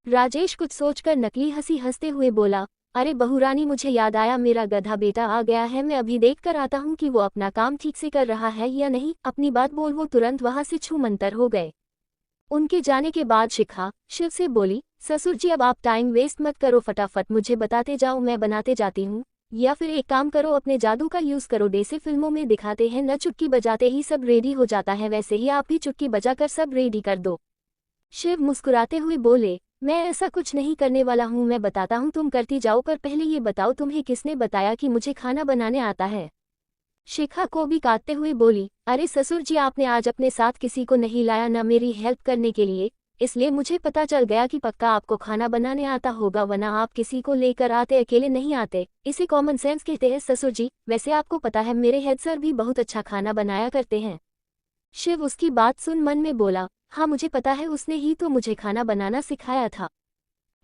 [SPEAKER 1] राजेश कुछ सोचकर नकली हंसी हंसते हुए बोला, अरे बहुरानी मुझे याद आया, मेरा गधा बेटा आ गया है, मैं अभी देख कर आता हूँ कि वो अपना काम ठीक से कर रहा है या नहीं। अपनी बात बोल वो तुरंत वहां से छूमंतर हो गए। उनके जाने के बाद शिखा शिव से बोली, ससुर जी अब आप टाइम वेस्ट मत करो, फटाफट मुझे बताते जाओ, मैं बनाते जाती हूँ। या फिर एक काम करो, अपने जादू का यूज करो, जैसे फिल्मों में दिखाते हैं न, चुटकी बजाते ही सब रेडी हो जाता है, वैसे ही आप भी चुटकी बजाकर सब रेडी कर दो। शिव मुस्कुराते हुए बोले, मैं ऐसा कुछ नहीं करने वाला हूँ, मैं बताता हूँ, तुम करती जाओ, पर पहले ये बताओ तुम्हें किसने बताया कि मुझे खाना बनाने आता है? शिखा को भी काटते हुए बोली, अरे ससुर जी आपने आज अपने साथ किसी को नहीं लाया ना मेरी हेल्प करने के लिए, इसलिए मुझे पता चल गया कि पक्का आपको खाना बनाने आता होगा, वरना आप किसी को लेकर आते, अकेले नहीं आते। इसे कॉमन सेंस कहते हैं ससुर जी। वैसे आपको पता है मेरे हेड सर भी बहुत अच्छा खाना बनाया करते हैं। शिव उसकी बात सुन मन में बोला, हाँ मुझे पता है, उसने ही तो मुझे खाना बनाना सिखाया था।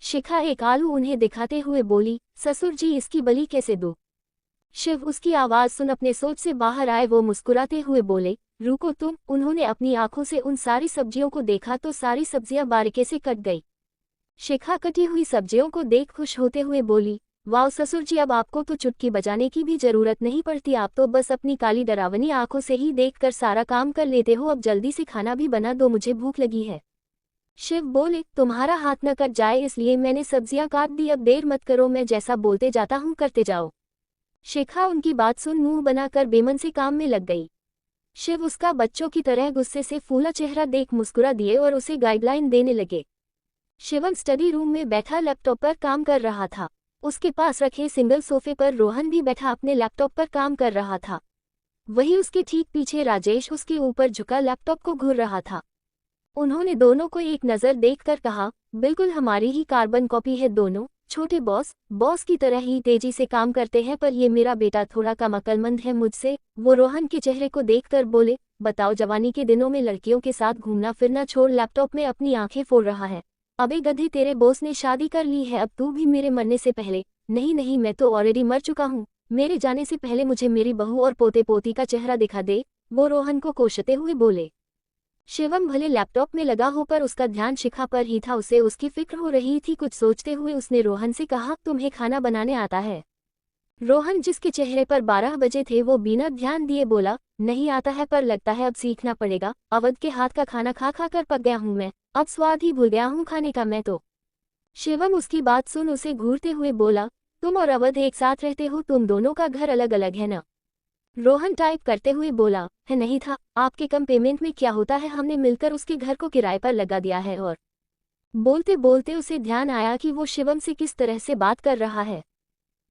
[SPEAKER 1] शिखा एक आलू उन्हें दिखाते हुए बोली, ससुर जी इसकी बलि कैसे दूं? शिव उसकी आवाज सुन अपने सोच से बाहर आए। वो मुस्कुराते हुए बोले, रुको तुम। उन्होंने अपनी आंखों से उन सारी सब्जियों को देखा तो सारी सब्जियां बारीकी से कट गई। शिखा कटी हुई सब्जियों को देख खुश होते हुए बोली, वाह ससुर जी, अब आपको तो चुटकी बजाने की भी जरूरत नहीं पड़ती, आप तो बस अपनी काली डरावनी आंखों से ही देखकर सारा काम कर लेते हो। अब जल्दी से खाना भी बना दो, मुझे भूख लगी है। शिव बोले, तुम्हारा हाथ न कट जाए इसलिए मैंने सब्जियां काट दी, अब देर मत करो, मैं जैसा बोलते जाता हूँ करते जाओ। शिखा उनकी बात सुन मुंह बनाकर बेमन से काम में लग गई। शिव उसका बच्चों की तरह गुस्से से फूला चेहरा देख मुस्कुरा दिए और उसे गाइडलाइन देने लगे। शिवम स्टडी रूम में बैठा लैपटॉप पर काम कर रहा था। उसके पास रखे सिंगल सोफे पर रोहन भी बैठा अपने लैपटॉप पर काम कर रहा था। वही उसके ठीक पीछे राजेश उसके ऊपर झुका लैपटॉप को घूर रहा था। उन्होंने दोनों को एक नज़र देखकर कहा, बिल्कुल हमारी ही कार्बन कॉपी है दोनों। छोटे बॉस की तरह ही तेजी से काम करते हैं, पर ये मेरा बेटा थोड़ा कम अक्लमंद है मुझसे। वो रोहन के चेहरे को देखकर बोले, बताओ जवानी के दिनों में लड़कियों के साथ घूमना फिरना छोड़ लैपटॉप में अपनी आंखें फोड़ रहा है। अबे गधे, तेरे बॉस ने शादी कर ली है, अब तू भी मेरे मरने से पहले। नहीं नहीं, मैं तो ऑलरेडी मर चुका हूँ। मेरे जाने से पहले मुझे मेरी बहू और पोते पोती का चेहरा दिखा दे, वो रोहन को कोसते हुए बोले। शिवम भले लैपटॉप में लगा हो पर उसका ध्यान शिखा पर ही था, उसे उसकी फिक्र हो रही थी। कुछ सोचते हुए उसने रोहन से कहा, तुम्हें खाना बनाने आता है? रोहन जिसके चेहरे पर 12 बजे थे वो बिना ध्यान दिए बोला, नहीं आता है, पर लगता है अब सीखना पड़ेगा। अवध के हाथ का खाना खा खा कर पक गया हूँ मैं, अब स्वाद ही भूल गया हूँ खाने का मैं तो। शिवम उसकी बात सुन उसे घूरते हुए बोला, तुम और अवध एक साथ रहते हो, तुम दोनों का घर अलग अलग है ना? रोहन टाइप करते हुए बोला, है नहीं था, आपके कम पेमेंट में क्या होता है, हमने मिलकर उसके घर को किराए पर लगा दिया है। और बोलते बोलते उसे ध्यान आया कि वो शिवम से किस तरह से बात कर रहा है।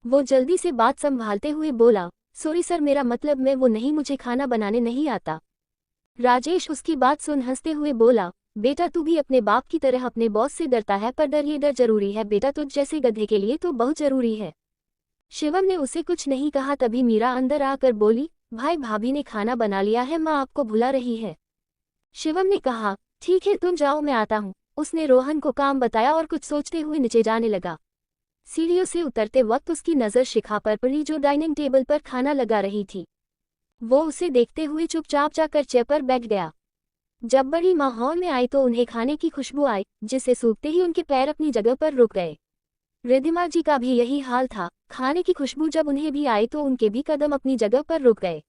[SPEAKER 1] वो जल्दी से बात संभालते हुए बोला, सॉरी सर, मेरा मतलब मैं वो नहीं, मुझे खाना बनाने नहीं आता। राजेश उसकी बात सुन हंसते हुए बोला, बेटा तू भी अपने बाप की तरह अपने बॉस से डरता है, पर डर ये डर जरूरी है बेटा, तुझ जैसे गधे के लिए तो बहुत जरूरी है। शिवम ने उसे कुछ नहीं कहा, तभी मीरा अंदर आकर बोली, भाई भाभी ने खाना बना लिया है, माँ आपको बुला रही है। शिवम ने कहा, ठीक है तुम जाओ मैं आता हूँ। उसने रोहन को काम बताया और कुछ सोचते हुए नीचे जाने लगा। सीढ़ियों से उतरते वक्त उसकी नज़र शिखा पर पड़ी जो डाइनिंग टेबल पर खाना लगा रही थी। वो उसे देखते हुए चुपचाप जाकर चेयर पर बैठ गया। जब बड़ी माँ हॉल में आई तो उन्हें खाने की खुशबू आई, जिसे सूंघते ही उनके पैर अपनी जगह पर रुक गए। रिद्धिमा जी का भी यही हाल था। खाने की खुशबू जब उन्हें भी आई तो उनके भी कदम अपनी जगह पर रुक गए।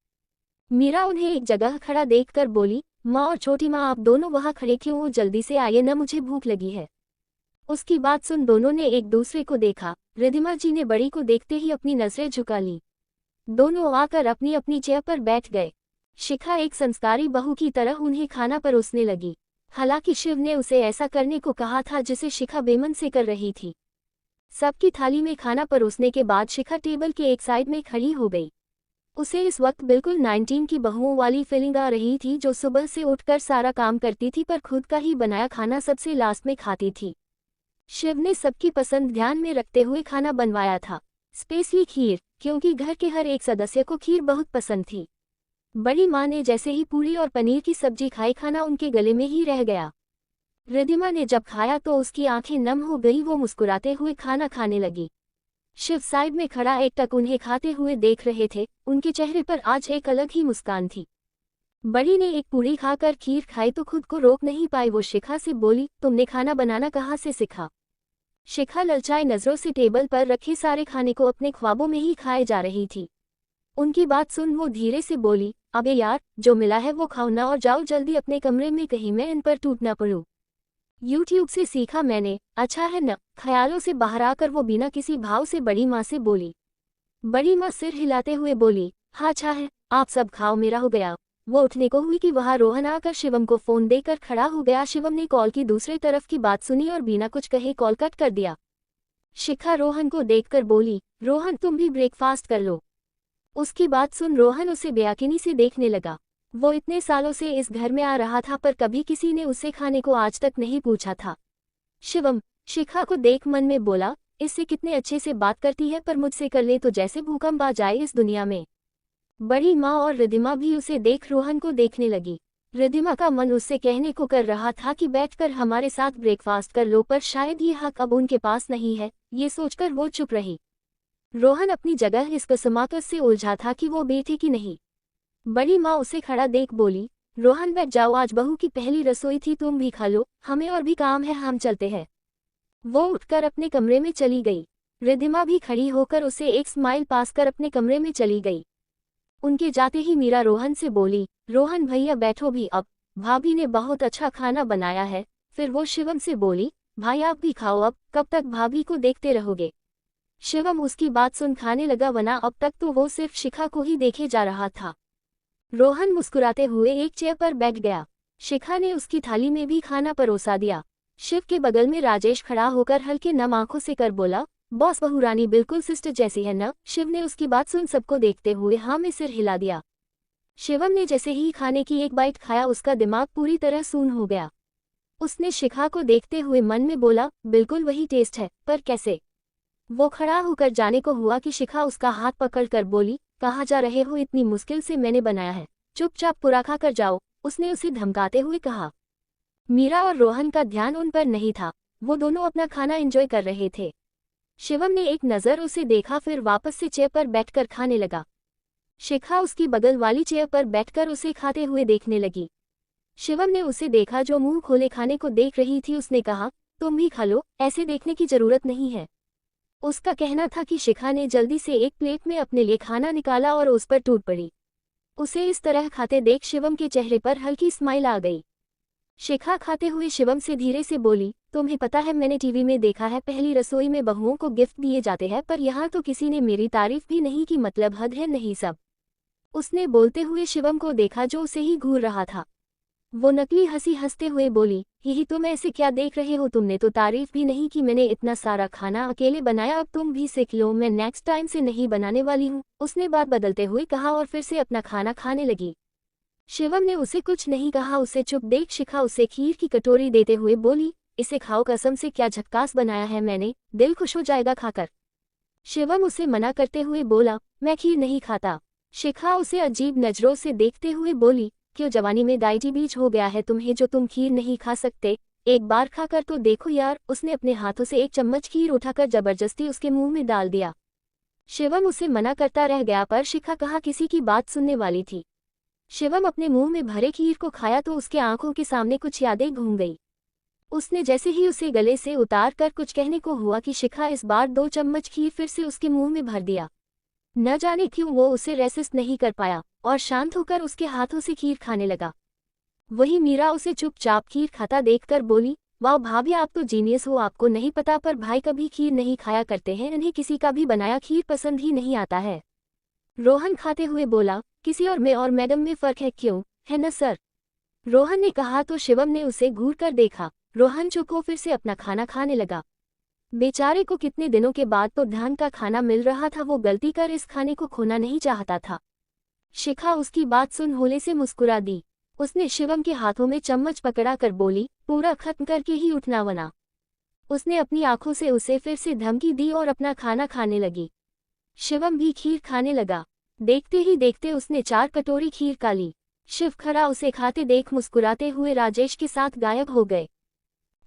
[SPEAKER 1] मीरा उन्हें एक जगह खड़ा देखकर बोली, माँ और छोटी माँ आप दोनों वहाँ खड़े क्यों हो, जल्दी से आइए न, मुझे भूख लगी है। उसकी बात सुन दोनों ने एक दूसरे को देखा। रिद्धिमा जी ने बड़ी को देखते ही अपनी नजरें झुका ली। दोनों आकर अपनी अपनी चेयर पर बैठ गए। शिखा एक संस्कारी बहू की तरह उन्हें खाना परोसने लगी। हालांकि शिव ने उसे ऐसा करने को कहा था जिसे शिखा बेमन से कर रही थी। सबकी थाली में खाना परोसने के बाद शिखा टेबल के एक साइड में खड़ी हो गई। उसे इस वक्त बिल्कुल 19 की बहुओं वाली फीलिंग आ रही थी, जो सुबह से उठकर सारा काम करती थी पर खुद का ही बनाया खाना सबसे लास्ट में खाती थी। शिव ने सबकी पसंद ध्यान में रखते हुए खाना बनवाया था, स्पेशली खीर, क्योंकि घर के हर एक सदस्य को खीर बहुत पसंद थी। बड़ी माँ ने जैसे ही पूरी और पनीर की सब्जी खाई, खाना उनके गले में ही रह गया। रिद्धिमा ने जब खाया तो उसकी आंखें नम हो गई, वो मुस्कुराते हुए खाना खाने लगी। शिव साइड में खड़ा एकटक उन्हें खाते हुए देख रहे थे। उनके चेहरे पर आज एक अलग ही मुस्कान थी। बड़ी ने एक पूरी खाकर खीर खाई तो खुद को रोक नहीं पाई। वो शिखा से बोली, तुमने खाना बनाना कहाँ से सीखा? शिखा ललचाई नजरों से टेबल पर रखे सारे खाने को अपने ख्वाबों में ही खाए जा रही थी। उनकी बात सुन वो धीरे से बोली, अबे यार, जो मिला है वो खाओ ना और जाओ जल्दी अपने कमरे में, कहीं मैं इन पर टूट ना पड़ूं। यूट्यूब से सीखा मैंने, अच्छा है न। ख्यालों से बाहर आकर वो बिना किसी भाव से बड़ी माँ से बोली। बड़ी माँ सिर हिलाते हुए बोली, हाँ अच्छा है, आप सब खाओ, मेरा हो गया। वो उठने को हुई कि वहाँ रोहन आकर शिवम को फोन देकर खड़ा हो गया। शिवम ने कॉल की दूसरी तरफ की बात सुनी और बिना कुछ कहे कॉल कट कर दिया। शिखा रोहन को देखकर बोली, रोहन तुम भी ब्रेकफास्ट कर लो। उसकी बात सुन रोहन उसे बेयकीनी से देखने लगा। वो इतने सालों से इस घर में आ रहा था पर कभी किसी ने उसे खाने को आज तक नहीं पूछा था। शिवम शिखा को देख मन में बोला, इससे कितने अच्छे से बात करती है, पर मुझसे कर ले तो जैसे भूकंप आ जाए इस दुनिया में। बड़ी माँ और रिद्धिमा भी उसे देख रोहन को देखने लगी। रिद्धिमा का मन उससे कहने को कर रहा था कि बैठकर हमारे साथ ब्रेकफास्ट कर लो, पर शायद ये हक अब उनके पास नहीं है, ये सोचकर वो चुप रही। रोहन अपनी जगह इस कसमाकस से उलझा था कि वो बैठे कि नहीं। बड़ी माँ उसे खड़ा देख बोली, रोहन बैठ जाओ, आज बहू की पहली रसोई थी, तुम भी खा लो, हमें और भी काम है, हम चलते हैं। वो उठकर अपने कमरे में चली गई। रिद्धिमा भी खड़ी होकर उसे एक स्माइल पास कर अपने कमरे में चली गई। उनके जाते ही मीरा रोहन से बोली, रोहन भैया बैठो भी अब, भाभी ने बहुत अच्छा खाना बनाया है। फिर वो शिवम से बोली, भाई आप भी खाओ, अब कब तक भाभी को देखते रहोगे? शिवम उसकी बात सुन खाने लगा, वरना अब तक तो वो सिर्फ शिखा को ही देखे जा रहा था। रोहन मुस्कुराते हुए एक चेयर पर बैठ गया। शिखा ने उसकी थाली में भी खाना परोसा दिया। शिव के बगल में राजेश खड़ा होकर हल्के नम आंखों से कर बोला, बॉस बहू रानी बिल्कुल सिस्टर जैसी है न? शिव ने उसकी बात सुन सबको देखते हुए हाँ में सिर हिला दिया। शिवम ने जैसे ही खाने की एक बाइट खाया उसका दिमाग पूरी तरह सून हो गया। उसने शिखा को देखते हुए मन में बोला, बिल्कुल वही टेस्ट है, पर कैसे? वो खड़ा होकर जाने को हुआ कि शिखा उसका हाथ पकड़कर बोली, कहाँ जा रहे हो, इतनी मुश्किल से मैंने बनाया है, चुपचाप पूरा खा कर जाओ, उसने उसे धमकाते हुए कहा। मीरा और रोहन का ध्यान उन पर नहीं था, वो दोनों अपना खाना एंजॉय कर रहे थे। शिवम ने एक नज़र उसे देखा, फिर वापस से चेयर पर बैठकर खाने लगा। शिखा उसकी बगल वाली चेयर पर बैठकर उसे खाते हुए देखने लगी। शिवम ने उसे देखा जो मुंह खोले खाने को देख रही थी। उसने कहा, तुम भी खा लो, ऐसे देखने की जरूरत नहीं है। उसका कहना था कि शिखा ने जल्दी से एक प्लेट में अपने लिए खाना निकाला और उस पर टूट पड़ी। उसे इस तरह खाते देख शिवम के चेहरे पर हल्की स्माइल आ गई। शिखा खाते हुए शिवम से धीरे से बोली, तुम्हें पता है मैंने टीवी में देखा है पहली रसोई में बहुओं को गिफ्ट दिए जाते हैं, पर यहाँ तो किसी ने मेरी तारीफ भी नहीं की, मतलब हद है नहीं सब। उसने बोलते हुए शिवम को देखा जो उसे ही घूर रहा था। वो नकली हंसी हंसते हुए बोली, यही तुम ऐसे क्या देख रहे हो, तुमने तो तारीफ भी नहीं की, मैंने इतना सारा खाना अकेले बनाया, अब तुम भी सीख लो, मैं नेक्स्ट टाइम से नहीं बनाने वाली हूँ। उसने बात बदलते हुए कहा और फिर से अपना खाना खाने लगी। शिवम ने उसे कुछ नहीं कहा, उसे चुप देख शिखा उसे खीर की कटोरी देते हुए बोली, इसे खाओ, कसम से क्या झक्कास बनाया है मैंने, दिल खुश हो जाएगा खाकर। शिवम उसे मना करते हुए बोला, मैं खीर नहीं खाता। शिखा उसे अजीब नजरों से देखते हुए बोली, क्यों जवानी में डायबिटीज हो गया है तुम्हें जो तुम खीर नहीं खा सकते? एक बार खाकर तो देखो यार। उसने अपने हाथों से एक चम्मच खीर उठाकर जबरदस्ती उसके मुंह में डाल दिया। शिवम उसे मना करता रह गया पर शिखा कहाँ किसी की बात सुनने वाली थी। शिवम अपने मुंह में भरे खीर को खाया तो उसके आंखों के सामने कुछ यादें घूम गई। उसने जैसे ही उसे गले से उतार कर कुछ कहने को हुआ कि शिखा इस बार 2 चम्मच खीर फिर से उसके मुंह में भर दिया। न जाने क्यों वो उसे रेसिस्ट नहीं कर पाया और शांत होकर उसके हाथों से खीर खाने लगा। वही मीरा उसे चुपचाप खीर खाता देखकर बोली, वाह भाभी आप तो जीनियस हो, आपको नहीं पता पर भाई कभी खीर नहीं खाया करते हैं, इन्हें किसी का भी बनाया खीर पसंद ही नहीं आता है। रोहन खाते हुए बोला, किसी और में और मैडम में फर्क है क्यों, है न सर? रोहन ने कहा तो शिवम ने उसे घूर कर देखा। रोहन चुप हो फिर से अपना खाना खाने लगा। बेचारे को कितने दिनों के बाद तो ढंग का खाना मिल रहा था, वो गलती कर इस खाने को खोना नहीं चाहता था। शिखा उसकी बात सुन होले से मुस्कुरा दी। उसने शिवम के हाथों में चम्मच पकड़ा कर बोली, पूरा खत्म करके ही उठना वरना। उसने अपनी आंखों से उसे फिर से धमकी दी और अपना खाना खाने लगी। शिवम भी खीर खाने लगा। देखते ही देखते उसने 4 कटोरी खीर खा ली। शिव खरा उसे खाते देख मुस्कुराते हुए राजेश के साथ गायब हो गए।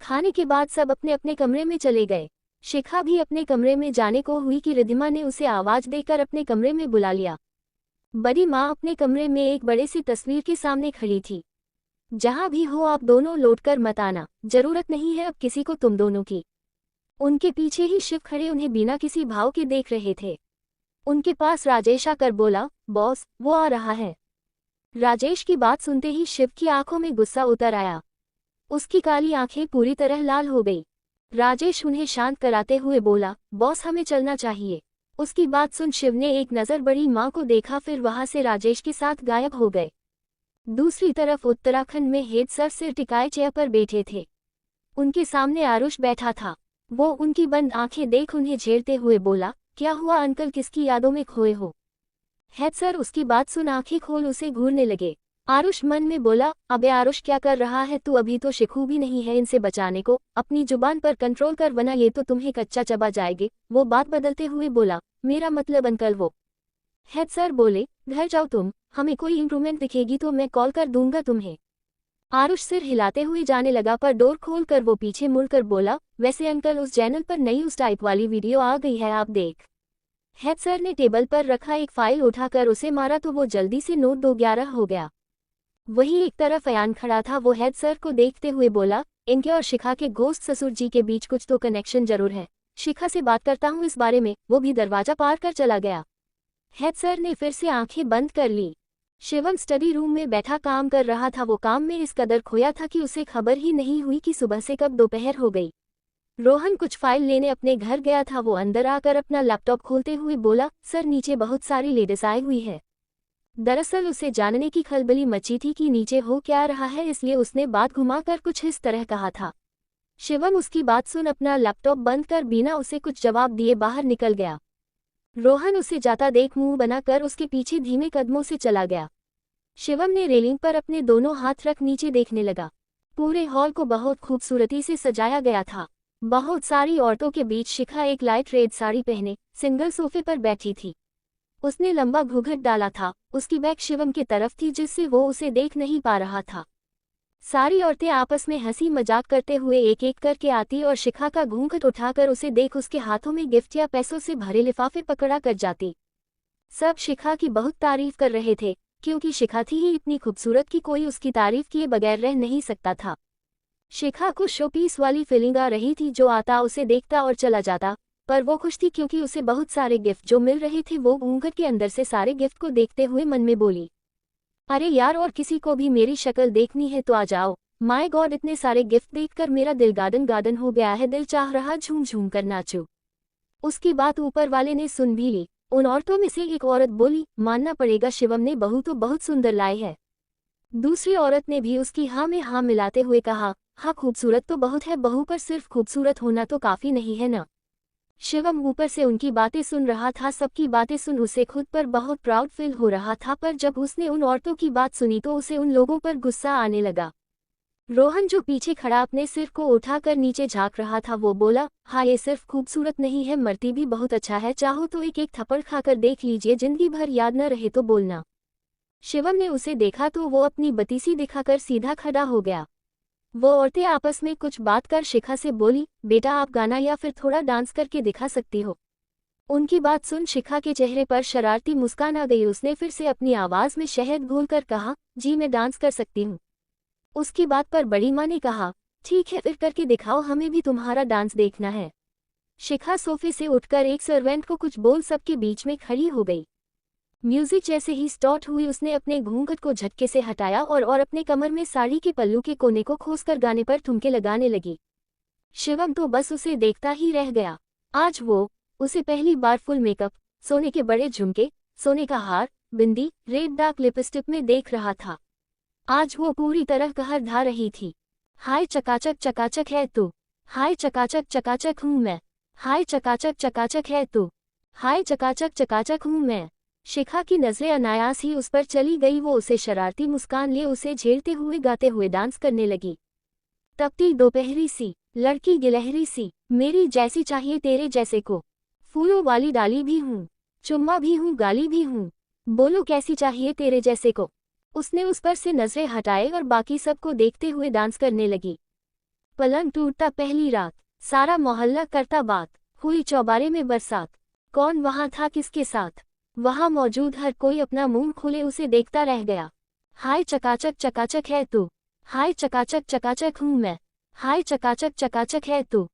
[SPEAKER 1] खाने के बाद सब अपने अपने कमरे में चले गए। शिखा भी अपने कमरे में जाने को हुई कि रिद्धिमा ने उसे आवाज देकर अपने कमरे में बुला लिया। बड़ी माँ अपने कमरे में एक बड़े सी तस्वीर के सामने खड़ी थी। जहां भी हो आप दोनों लौटकर मत आना, जरूरत नहीं है अब किसी को तुम दोनों की। उनके पीछे ही शिव खड़े उन्हें बिना किसी भाव के देख रहे थे। उनके पास राजेश आकर बोला, बॉस वो आ रहा है। राजेश की बात सुनते ही शिव की आंखों में गुस्सा उतर आया। उसकी काली आंखें पूरी तरह लाल हो गई। राजेश उन्हें शांत कराते हुए बोला, बॉस हमें चलना चाहिए। उसकी बात सुन शिव ने एक नज़र बड़ी माँ को देखा, फिर वहां से राजेश के साथ गायब हो गए। दूसरी तरफ उत्तराखंड में हेड सर सिर टिकाए चेयर पर बैठे थे। उनके सामने आरुष बैठा था। वो उनकी बंद आंखें देख उन्हें झेलते हुए बोला, क्या हुआ अंकल, किसकी यादों में खोए हो? हेड सर उसकी बात सुन आंखें खोल उसे घूरने लगे। आरुष मन में बोला, अबे आरुष क्या कर रहा है तू, अभी तो शिखू भी नहीं है इनसे बचाने को, अपनी जुबान पर कंट्रोल कर वरना ये तो तुम्हें कच्चा चबा जाएगी। वो बात बदलते हुए बोला, मेरा मतलब अंकल वो। हेड सर बोले, घर जाओ तुम, हमें कोई इंप्रूवमेंट दिखेगी तो मैं कॉल कर दूंगा तुम्हें। आरुष सिर हिलाते हुए जाने लगा पर डोर खोलकर वो पीछे मुड़कर बोला, वैसे अंकल उस चैनल पर नई उस टाइप वाली वीडियो आ गई है आप देख। हेड सर ने टेबल पर रखा एक फाइल उठाकर उसे मारा तो वो जल्दी से नोट 211 हो गया। वहीं एक तरफ अयान खड़ा था। वो हेड सर को देखते हुए बोला, इनके और शिखा के घोस्ट ससुर जी के बीच कुछ तो कनेक्शन जरूर है, शिखा से बात करता हूँ इस बारे में। वो भी दरवाजा पार कर चला गया। हेड सर ने फिर से आंखें बंद कर ली। शिवम स्टडी रूम में बैठा काम कर रहा था। वो काम में इस कदर खोया था कि उसे खबर ही नहीं हुई कि सुबह से कब दोपहर हो गई। रोहन कुछ फाइल लेने अपने घर गया था। वो अंदर आकर अपना लैपटॉप खोलते हुए बोला, सर नीचे बहुत सारी लेडीज आई हुई है। दरअसल उसे जानने की खलबली मची थी कि नीचे हो क्या रहा है, इसलिए उसने बात घुमाकर कुछ इस तरह कहा था। शिवम उसकी बात सुन अपना लैपटॉप बंद कर बिना उसे कुछ जवाब दिए बाहर निकल गया। रोहन उसे जाता देख मुंह बनाकर उसके पीछे धीमे कदमों से चला गया। शिवम ने रेलिंग पर अपने दोनों हाथ रख नीचे देखने लगा। पूरे हॉल को बहुत खूबसूरती से सजाया गया था। बहुत सारी औरतों के बीच शिखा एक लाइट रेड साड़ी पहने सिंगल सोफे पर बैठी थी। उसने लंबा घूंघट डाला था। उसकी बैक शिवम की तरफ थी जिससे वो उसे देख नहीं पा रहा था। सारी औरतें आपस में हंसी मजाक करते हुए एक एक करके आती और शिखा का घूंघट उठाकर उसे देख उसके हाथों में गिफ्ट या पैसों से भरे लिफाफे पकड़ा कर जाती। सब शिखा की बहुत तारीफ कर रहे थे क्योंकि शिखा थी ही इतनी खूबसूरत कि कोई उसकी तारीफ किए बगैर रह नहीं सकता था। शिखा को शोपीस वाली फीलिंग आ रही थी, जो आता उसे देखता और चला जाता, पर वो खुश थी क्योंकि उसे बहुत सारे गिफ्ट जो मिल रहे थे। वो घूंघट के अंदर से सारे गिफ्ट को देखते हुए मन में बोली, अरे यार और किसी को भी मेरी शक्ल देखनी है तो आ जाओ। माय गॉड, इतने सारे गिफ्ट देखकर मेरा दिल गार्डन गार्डन हो गया है, दिल चाह रहा झूम झूम कर नाचूं। उसकी बात ऊपर वाले ने सुन भी ली। उन औरतों में से एक औरत बोली, मानना पड़ेगा शिवम ने बहू तो बहुत सुंदर लाई है। दूसरी औरत ने भी उसकी हाँ में हाँ मिलाते हुए कहा, हाँ खूबसूरत तो बहुत है बहू, पर सिर्फ खूबसूरत होना तो काफी नहीं है ना। शिवम ऊपर से उनकी बातें सुन रहा था। सबकी बातें सुन उसे खुद पर बहुत प्राउड फील हो रहा था, पर जब उसने उन औरतों की बात सुनी तो उसे उन लोगों पर गुस्सा आने लगा। रोहन जो पीछे खड़ा अपने सिर को उठाकर नीचे झांक रहा था वो बोला, हाँ ये सिर्फ खूबसूरत नहीं है मरती भी बहुत अच्छा है, चाहो तो एक एक थप्पड़ खाकर देख लीजिए, जिंदगी भर याद न रहे तो बोलना। शिवम ने उसे देखा तो वो अपनी बतीसी दिखाकर सीधा खड़ा हो गया। वो औरतें आपस में कुछ बात कर शिखा से बोली, बेटा आप गाना या फिर थोड़ा डांस करके दिखा सकती हो। उनकी बात सुन शिखा के चेहरे पर शरारती मुस्कान आ गई। उसने फिर से अपनी आवाज में शहद घोलकर कहा, जी मैं डांस कर सकती हूँ। उसकी बात पर बड़ी माँ ने कहा, ठीक है फिर करके दिखाओ, हमें भी तुम्हारा डांस देखना है। शिखा सोफे से उठकर एक सर्वेंट को कुछ बोल सबके बीच में खड़ी हो गई। म्यूजिक जैसे ही स्टार्ट हुई उसने अपने घूंघट को झटके से हटाया और अपने कमर में साड़ी के पल्लू के कोने को खोसकर गाने पर ठुमके लगाने लगी। शिवम तो बस उसे देखता ही रह गया। आज वो उसे पहली बार फुल मेकअप, सोने के बड़े झुमके, सोने का हार, बिंदी, रेड डार्क लिपस्टिक में देख रहा था। आज वो पूरी तरह कहर ढा रही थी। हाय चकाचक है तू, हाय चकाचक हूँ मैं, हाय चकाचक है तू, हाय चकाचक हूँ मैं। शिखा की नजरें अनायास ही उस पर चली गई। वो उसे शरारती मुस्कान लिए उसे झेलते हुए गाते हुए डांस करने लगी। तपती दोपहरी सी, लड़की गिलहरी सी, मेरी जैसी चाहिए तेरे जैसे को, फूलों वाली डाली भी हूँ, चुम्मा भी हूँ गाली भी हूँ, बोलो कैसी चाहिए तेरे जैसे को। उसने उस पर से नजरें हटाए और बाकी सबको देखते हुए डांस करने लगी। पलंग टूटता पहली रात, सारा मोहल्ला करता बात, हुई चौबारे में बरसात, कौन वहां था किसके साथ, वहां मौजूद हर कोई अपना मुंह खोले उसे देखता रह गया। हाय चकाचक है तू, हाय चकाचक हूँ मैं, हाय चकाचक है तू,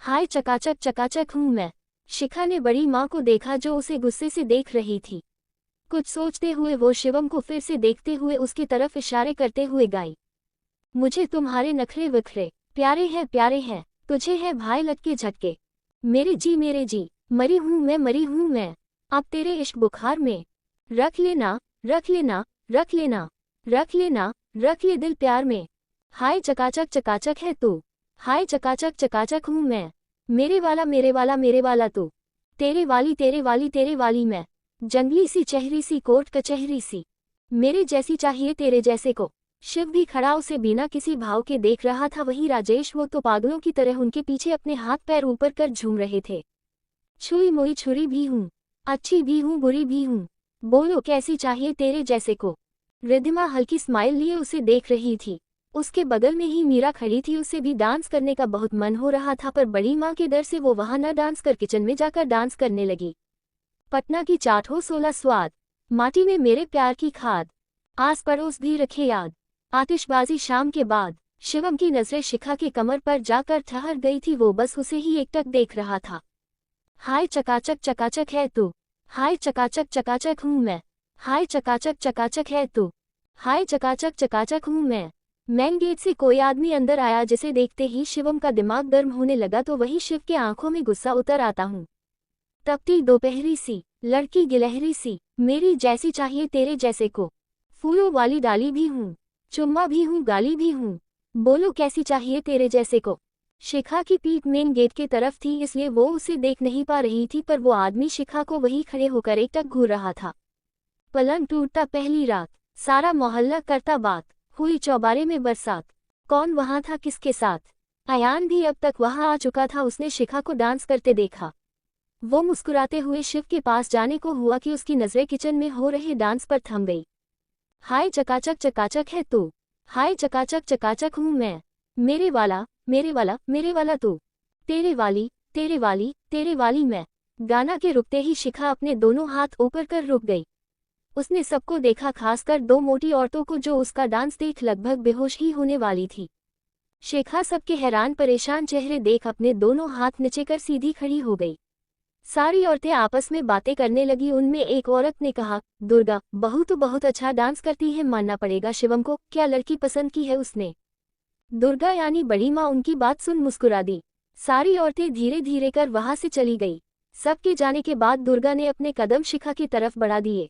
[SPEAKER 1] हाय चकाचक हूँ मैं। शिखा ने बड़ी माँ को देखा जो उसे गुस्से से देख रही थी। कुछ सोचते हुए वो शिवम को फिर से देखते हुए उसकी तरफ इशारे करते हुए गाई, मुझे तुम्हारे नखरे विखरे प्यारे हैं, तुझे है भाई लटके झटके, मेरे जी मरी हूँ मैं, अब तेरे इश्क बुखार में, रख लेना रख लेना रख लेना रख लेना रख ले दिल प्यार में। हाय चकाचक है तू, हाय चकाचक हूँ मैं, मेरे वाला तू, तेरे वाली मैं, जंगली सी चेहरी सी कोर्ट कचहरी सी, मेरे जैसी चाहिए तेरे जैसे को। शिव भी खड़ा उसे बिना किसी भाव के देख रहा था। वहीं राजेश वो तो पागलों की तरह उनके पीछे अपने हाथ पैर ऊपर कर झूम रहे थे। छुई मुई छुरी भी हूँ, अच्छी भी हूँ बुरी भी हूँ, बोलो कैसी चाहिए तेरे जैसे को। रिद्धिमा हल्की स्माइल लिए उसे देख रही थी। उसके बगल में ही मीरा खड़ी थी। उसे भी डांस करने का बहुत मन हो रहा था पर बड़ी माँ के डर से वो वहां न डांस कर किचन में जाकर डांस करने लगी। पटना की चाट हो 16 स्वाद, माटी में मेरे प्यार की खाद, आस पड़ोस भी रखे याद, आतिशबाजी शाम के बाद। शिवम की नजरें शिखा के कमर पर जाकर ठहर गई थी। वो बस उसे ही एकटक देख रहा था। हाय चकाचक है तू, हाय चकाचक हूँ मैं, हाय चकाचक है तू, हाय चकाचक हूँ मैं। मेन गेट से कोई आदमी अंदर आया जिसे देखते ही शिवम का दिमाग गर्म होने लगा तो वही शिव के आंखों में गुस्सा उतर आता हूँ। तपती दोपहरी सी, लड़की गिलहरी सी, मेरी जैसी चाहिए तेरे जैसे को, फूलों वाली डाली भी हूँ, चुम्मा भी हूँ गाली भी हूँ, बोलो कैसी चाहिए तेरे जैसे को। शिखा की पीठ मेन गेट के तरफ थी इसलिए वो उसे देख नहीं पा रही थी पर वो आदमी शिखा को वही खड़े होकर एकटक घूर रहा था। पलंग टूटता पहली रात, सारा मोहल्ला करता बात, हुई चौबारे में बरसात, कौन वहां था किसके साथ। अयान भी अब तक वहां आ चुका था। उसने शिखा को डांस करते देखा। वो मुस्कुराते हुए शिव के पास जाने को हुआ कि उसकी नजरें किचन में हो रहे डांस पर थम गई। हाय चकाचक है तू, हाय चकाचक हूँ मैं, मेरे वाला तू, तेरे वाली मैं। गाना के रुकते ही शिखा अपने दोनों हाथ ऊपर कर रुक गई। उसने सबको देखा, खासकर दो मोटी औरतों को जो उसका डांस देख लगभग बेहोश ही होने वाली थी। शिखा सबके हैरान परेशान चेहरे देख अपने दोनों हाथ नीचे कर सीधी खड़ी हो गई। सारी औरतें आपस में बातें करने लगी। उनमें एक औरत ने कहा, दुर्गा बहू तो बहुत अच्छा डांस करती है, मानना पड़ेगा शिवम को, क्या लड़की पसंद की है उसने। दुर्गा यानी बड़ी माँ उनकी बात सुन मुस्कुरा दी। सारी औरतें धीरे धीरे कर वहां से चली गई। सबके जाने के बाद दुर्गा ने अपने कदम शिखा की तरफ बढ़ा दिए।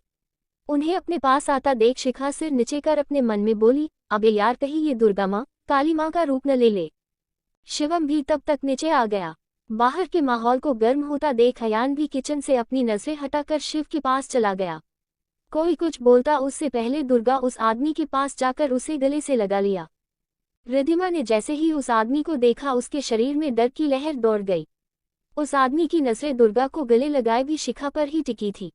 [SPEAKER 1] उन्हें अपने पास आता देख शिखा सिर नीचे कर अपने मन में बोली, अब यार कहीं ये दुर्गा माँ काली माँ का रूप न ले ले। शिवम भी तब तक नीचे आ गया। बाहर के माहौल को गर्म होता देख अयान भी किचन से अपनी नजरें हटाकर शिव के पास चला गया। कोई कुछ बोलता उससे पहले दुर्गा उस आदमी के पास जाकर उसे गले से लगा लिया। रिद्धिमा ने जैसे ही उस आदमी को देखा उसके शरीर में डर की लहर दौड़ गई। उस आदमी की नजरें दुर्गा को गले लगाए भी शिखा पर ही टिकी थी।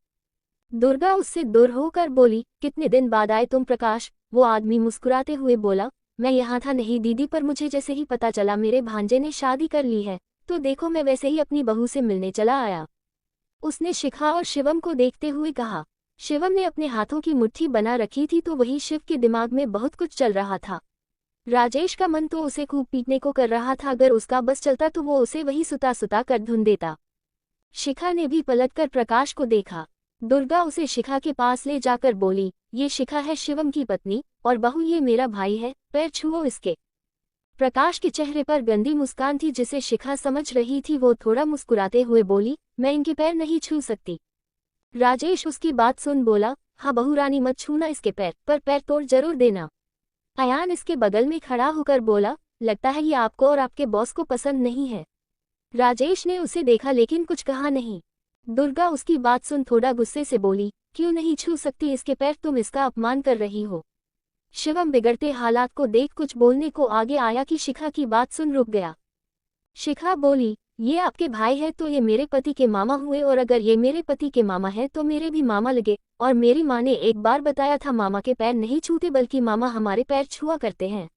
[SPEAKER 1] दुर्गा उससे दूर होकर बोली, कितने दिन बाद आए तुम प्रकाश? वो आदमी मुस्कुराते हुए बोला, मैं यहाँ था नहीं दीदी, पर मुझे जैसे ही पता चला मेरे भांजे ने शादी कर ली है, तो देखो मैं वैसे ही अपनी बहू से मिलने चला आया। उसने शिखा और शिवम को देखते हुए कहा। शिवम ने अपने हाथों की मुट्ठी बना रखी थी तो वही शिव के दिमाग में बहुत कुछ चल रहा था। राजेश का मन तो उसे खूब पीटने को कर रहा था, अगर उसका बस चलता तो वो उसे वही सुता सुता कर धुन देता। शिखा ने भी पलटकर प्रकाश को देखा। दुर्गा उसे शिखा के पास ले जाकर बोली, ये शिखा है शिवम की पत्नी, और बहू ये मेरा भाई है, पैर छुओ इसके। प्रकाश के चेहरे पर गंदी मुस्कान थी जिसे शिखा समझ रही थी। वो थोड़ा मुस्कुराते हुए बोली, मैं इनके पैर नहीं छू सकती। राजेश उसकी बात सुन बोला, हाँ बहू रानी मत छूना इसके पैर, पर पैर तोड़ जरूर देना। अयान इसके बगल में खड़ा होकर बोला, लगता है ये आपको और आपके बॉस को पसंद नहीं है। राजेश ने उसे देखा लेकिन कुछ कहा नहीं। दुर्गा उसकी बात सुन थोड़ा गुस्से से बोली, क्यों नहीं छू सकती इसके पैर, तुम इसका अपमान कर रही हो। शिवम बिगड़ते हालात को देख कुछ बोलने को आगे आया कि शिखा की बात सुन रुक गया। शिखा बोली, ये आपके भाई है तो ये मेरे पति के मामा हुए, और अगर ये मेरे पति के मामा है तो मेरे भी मामा लगे, और मेरी माँ ने एक बार बताया था मामा के पैर नहीं छूते बल्कि मामा हमारे पैर छुआ करते हैं।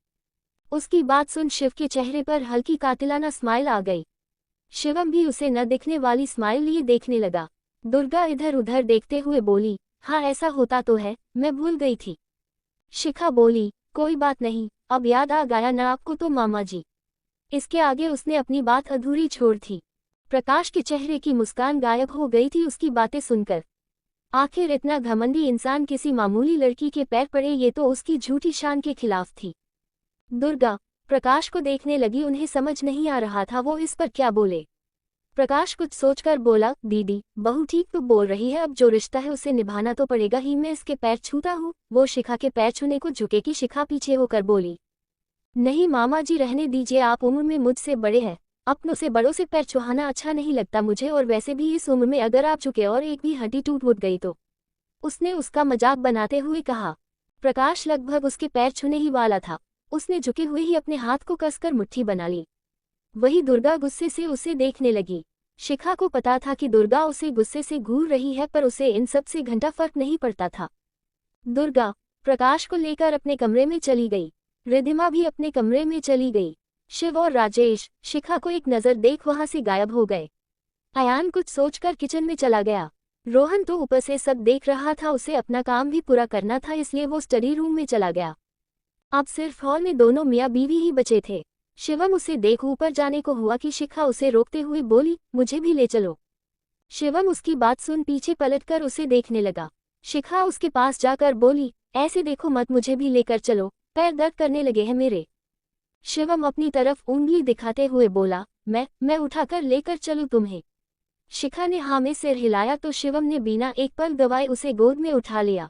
[SPEAKER 1] उसकी बात सुन शिव के चेहरे पर हल्की कातिलाना स्माइल आ गई। शिवम भी उसे न दिखने वाली स्माइल लिए देखने लगा। दुर्गा इधर उधर देखते हुए बोली, हाँ ऐसा होता तो है, मैं भूल गई थी। शिखा बोली, कोई बात नहीं, अब याद आ गया ना आपको तो मामा जी। इसके आगे उसने अपनी बात अधूरी छोड़ थी। प्रकाश के चेहरे की मुस्कान गायब हो गई थी उसकी बातें सुनकर। आखिर इतना घमंडी इंसान किसी मामूली लड़की के पैर पड़े, ये तो उसकी झूठी शान के खिलाफ थी। दुर्गा प्रकाश को देखने लगी, उन्हें समझ नहीं आ रहा था वो इस पर क्या बोले। प्रकाश कुछ सोचकर बोला, दीदी बहू ठीक तो बोल रही है, अब जो रिश्ता है उसे निभाना तो पड़ेगा ही, मैं इसके पैर छूता हूँ। वो शिखा के पैर छूने को झुके कि शिखा पीछे होकर बोली, नहीं मामा जी रहने दीजिए, आप उम्र में मुझसे बड़े हैं, अपनों से बड़ों से पैर छुहाना अच्छा नहीं लगता मुझे, और वैसे भी इस उम्र में अगर आप झुके और एक भी हड्डी टूट फूट गई तो। उसने उसका मजाक बनाते हुए कहा। प्रकाश लगभग उसके पैर छूने ही वाला था, उसने झुके हुए ही अपने हाथ को कसकर मुट्ठी बना ली। वही दुर्गा गुस्से से उसे देखने लगी। शिखा को पता था कि दुर्गा उसे गुस्से से घूर रही है, पर उसे इन सब से घंटा फर्क नहीं पड़ता था। दुर्गा प्रकाश को लेकर अपने कमरे में चली गई। रिद्धिमा भी अपने कमरे में चली गई। शिव और राजेश शिखा को एक नजर देख वहां से गायब हो गए। अयान कुछ सोचकर किचन में चला गया। रोहन तो ऊपर से सब देख रहा था, उसे अपना काम भी पूरा करना था, इसलिए वो स्टडी रूम में चला गया। अब सिर्फ हॉल में दोनों मियाँ बीवी ही बचे थे। शिवम उसे देख ऊपर जाने को हुआ कि शिखा उसे रोकते हुए बोली, मुझे भी ले चलो। शिवम उसकी बात सुन पीछे पलटकर उसे देखने लगा। शिखा उसके पास जाकर बोली, ऐसे देखो मत, मुझे भी लेकर चलो, पैर दर्द करने लगे हैं मेरे। शिवम अपनी तरफ उंगली दिखाते हुए बोला, मैं उठाकर लेकर चलूं तुम्हें। शिखा ने हाँ में सिर हिलाया तो शिवम ने बिना एक पल गवाए उसे गोद में उठा लिया।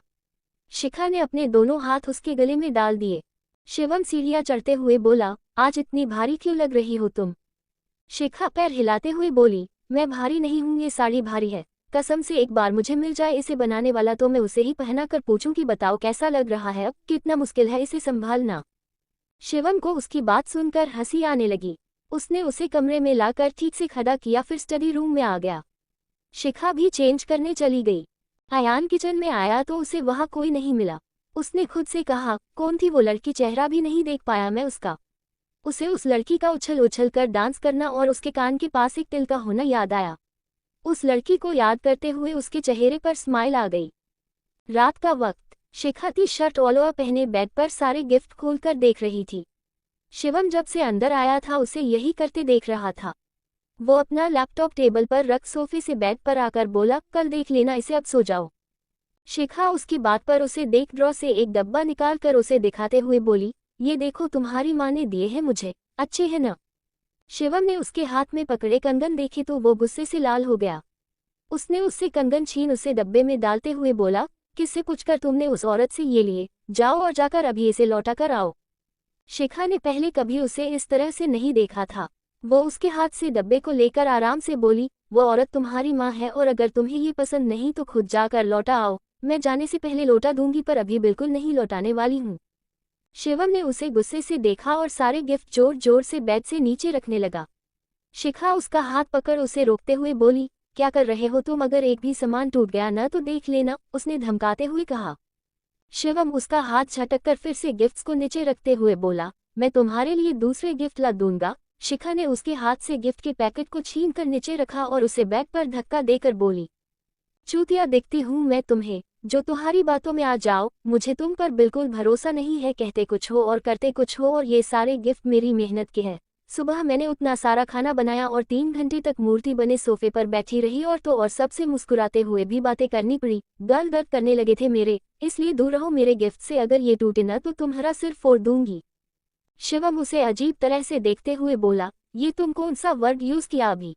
[SPEAKER 1] शिखा ने अपने दोनों हाथ उसके गले में डाल दिए। शिवम सीढ़ियां चढ़ते हुए बोला, आज इतनी भारी क्यों लग रही हो तुम? शिखा पैर हिलाते हुए बोली, मैं भारी नहीं हूँ, ये साड़ी भारी है, कसम से एक बार मुझे मिल जाए इसे बनाने वाला तो मैं उसे ही पहना कर पूछूं कि बताओ कैसा लग रहा है, अब कितना मुश्किल है इसे संभालना। शिवम को उसकी बात सुनकर हंसी आने लगी। उसने उसे कमरे में लाकर ठीक से खड़ा किया, फिर स्टडी रूम में आ गया। शिखा भी चेंज करने चली गई। अयान किचन में आया तो उसे वहां कोई नहीं मिला। उसने खुद से कहा, कौन थी वो लड़की, चेहरा भी नहीं देख पाया मैं उसका। उसे उस लड़की का उछल उछल कर डांस करना और उसके कान के पास एक तिल का होना याद आया। उस लड़की को याद करते हुए उसके चेहरे पर स्माइल आ गई। रात का वक्त, शिखा टी शर्ट ओलोआ पहने बेड पर सारे गिफ्ट खोलकर देख रही थी। शिवम जब से अंदर आया था उसे यही करते देख रहा था। वो अपना लैपटॉप टेबल पर रख सोफे से बेड पर आकर बोला, कल देख लेना इसे, अब सो जाओ। शिखा उसकी बात पर उसे देख ड्रॉ से एक डब्बा निकाल कर उसे दिखाते हुए बोली, ये देखो तुम्हारी माँ ने दिए हैं मुझे, अच्छे हैं न? शिवम ने उसके हाथ में पकड़े कंगन देखे तो वो गुस्से से लाल हो गया। उसने उससे कंगन छीन उसे डब्बे में डालते हुए बोला, किससे पूछकर तुमने उस औरत से ये लिए? जाओ और जाकर अभी इसे लौटा कर आओ। शिखा ने पहले कभी उसे इस तरह से नहीं देखा था। वो उसके हाथ से डब्बे को लेकर आराम से बोली, वो औरत तुम्हारी माँ है और अगर तुम्हें ये पसंद नहीं तो खुद जाकर लौटा आओ, मैं जाने से पहले लौटा दूंगी, पर अभी बिल्कुल नहीं लौटाने वाली हूँ। शिवम ने उसे गुस्से से देखा और सारे गिफ्ट जोर जोर से बेड से नीचे रखने लगा। शिखा उसका हाथ पकड़ उसे रोकते हुए बोली, क्या कर रहे हो तुम? अगर एक भी सामान टूट गया न तो देख लेना, उसने धमकाते हुए कहा। शिवम उसका हाथ झटककर फिर से गिफ्ट्स को नीचे रखते हुए बोला, मैं तुम्हारे लिए दूसरे गिफ्ट ला दूंगा। शिखा ने उसके हाथ से गिफ्ट के पैकेट को छीन कर नीचे रखा और उसे बैग पर धक्का देकर बोली, चूतिया दिखती हूँ मैं तुम्हें, जो तुम्हारी बातों में आ जाओ। मुझे तुम पर बिल्कुल भरोसा नहीं है, कहते कुछ हो और करते कुछ हो, और ये सारे गिफ्ट मेरी मेहनत के हैं। सुबह मैंने उतना सारा खाना बनाया और 3 घंटे तक मूर्ति बने सोफे पर बैठी रही और सबसे मुस्कुराते हुए भी बातें करनी पड़ी। गाल दर्द करने लगे थे मेरे, इसलिए दूर रहो मेरे गिफ्ट से। अगर ये टूटे न तो तुम्हारा सिर फोड़ दूंगी। शिवम उसे अजीब तरह से देखते हुए बोला, ये तुम कौन सा वर्ड यूज किया अभी?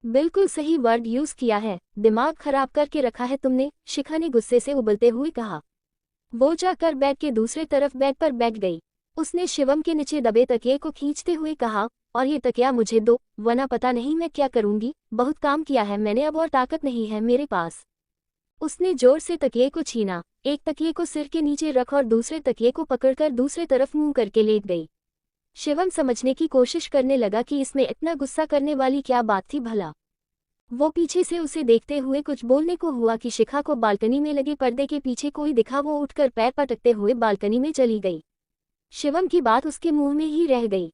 [SPEAKER 1] बिल्कुल सही वर्ड यूज किया है, दिमाग खराब करके रखा है तुमने, शिखा ने गुस्से से उबलते हुए कहा। वो जाकर बेड के दूसरे तरफ बेड पर बैठ गई। उसने शिवम के नीचे दबे तकिए को खींचते हुए कहा, और ये तकिया मुझे दो, वरना पता नहीं मैं क्या करूंगी। बहुत काम किया है मैंने, अब और ताकत नहीं है मेरे पास। उसने जोर से तकिए को छीना, एक तकिए को सिर के नीचे रख और दूसरे तकिए को पकड़कर दूसरे तरफ मुंह करके लेट गई। शिवम समझने की कोशिश करने लगा कि इसमें इतना गुस्सा करने वाली क्या बात थी भला। वो पीछे से उसे देखते हुए कुछ बोलने को हुआ कि शिखा को बालकनी में लगे पर्दे के पीछे कोई दिखा। वो उठकर पैर पटकते हुए बालकनी में चली गई। शिवम की बात उसके मुंह में ही रह गई।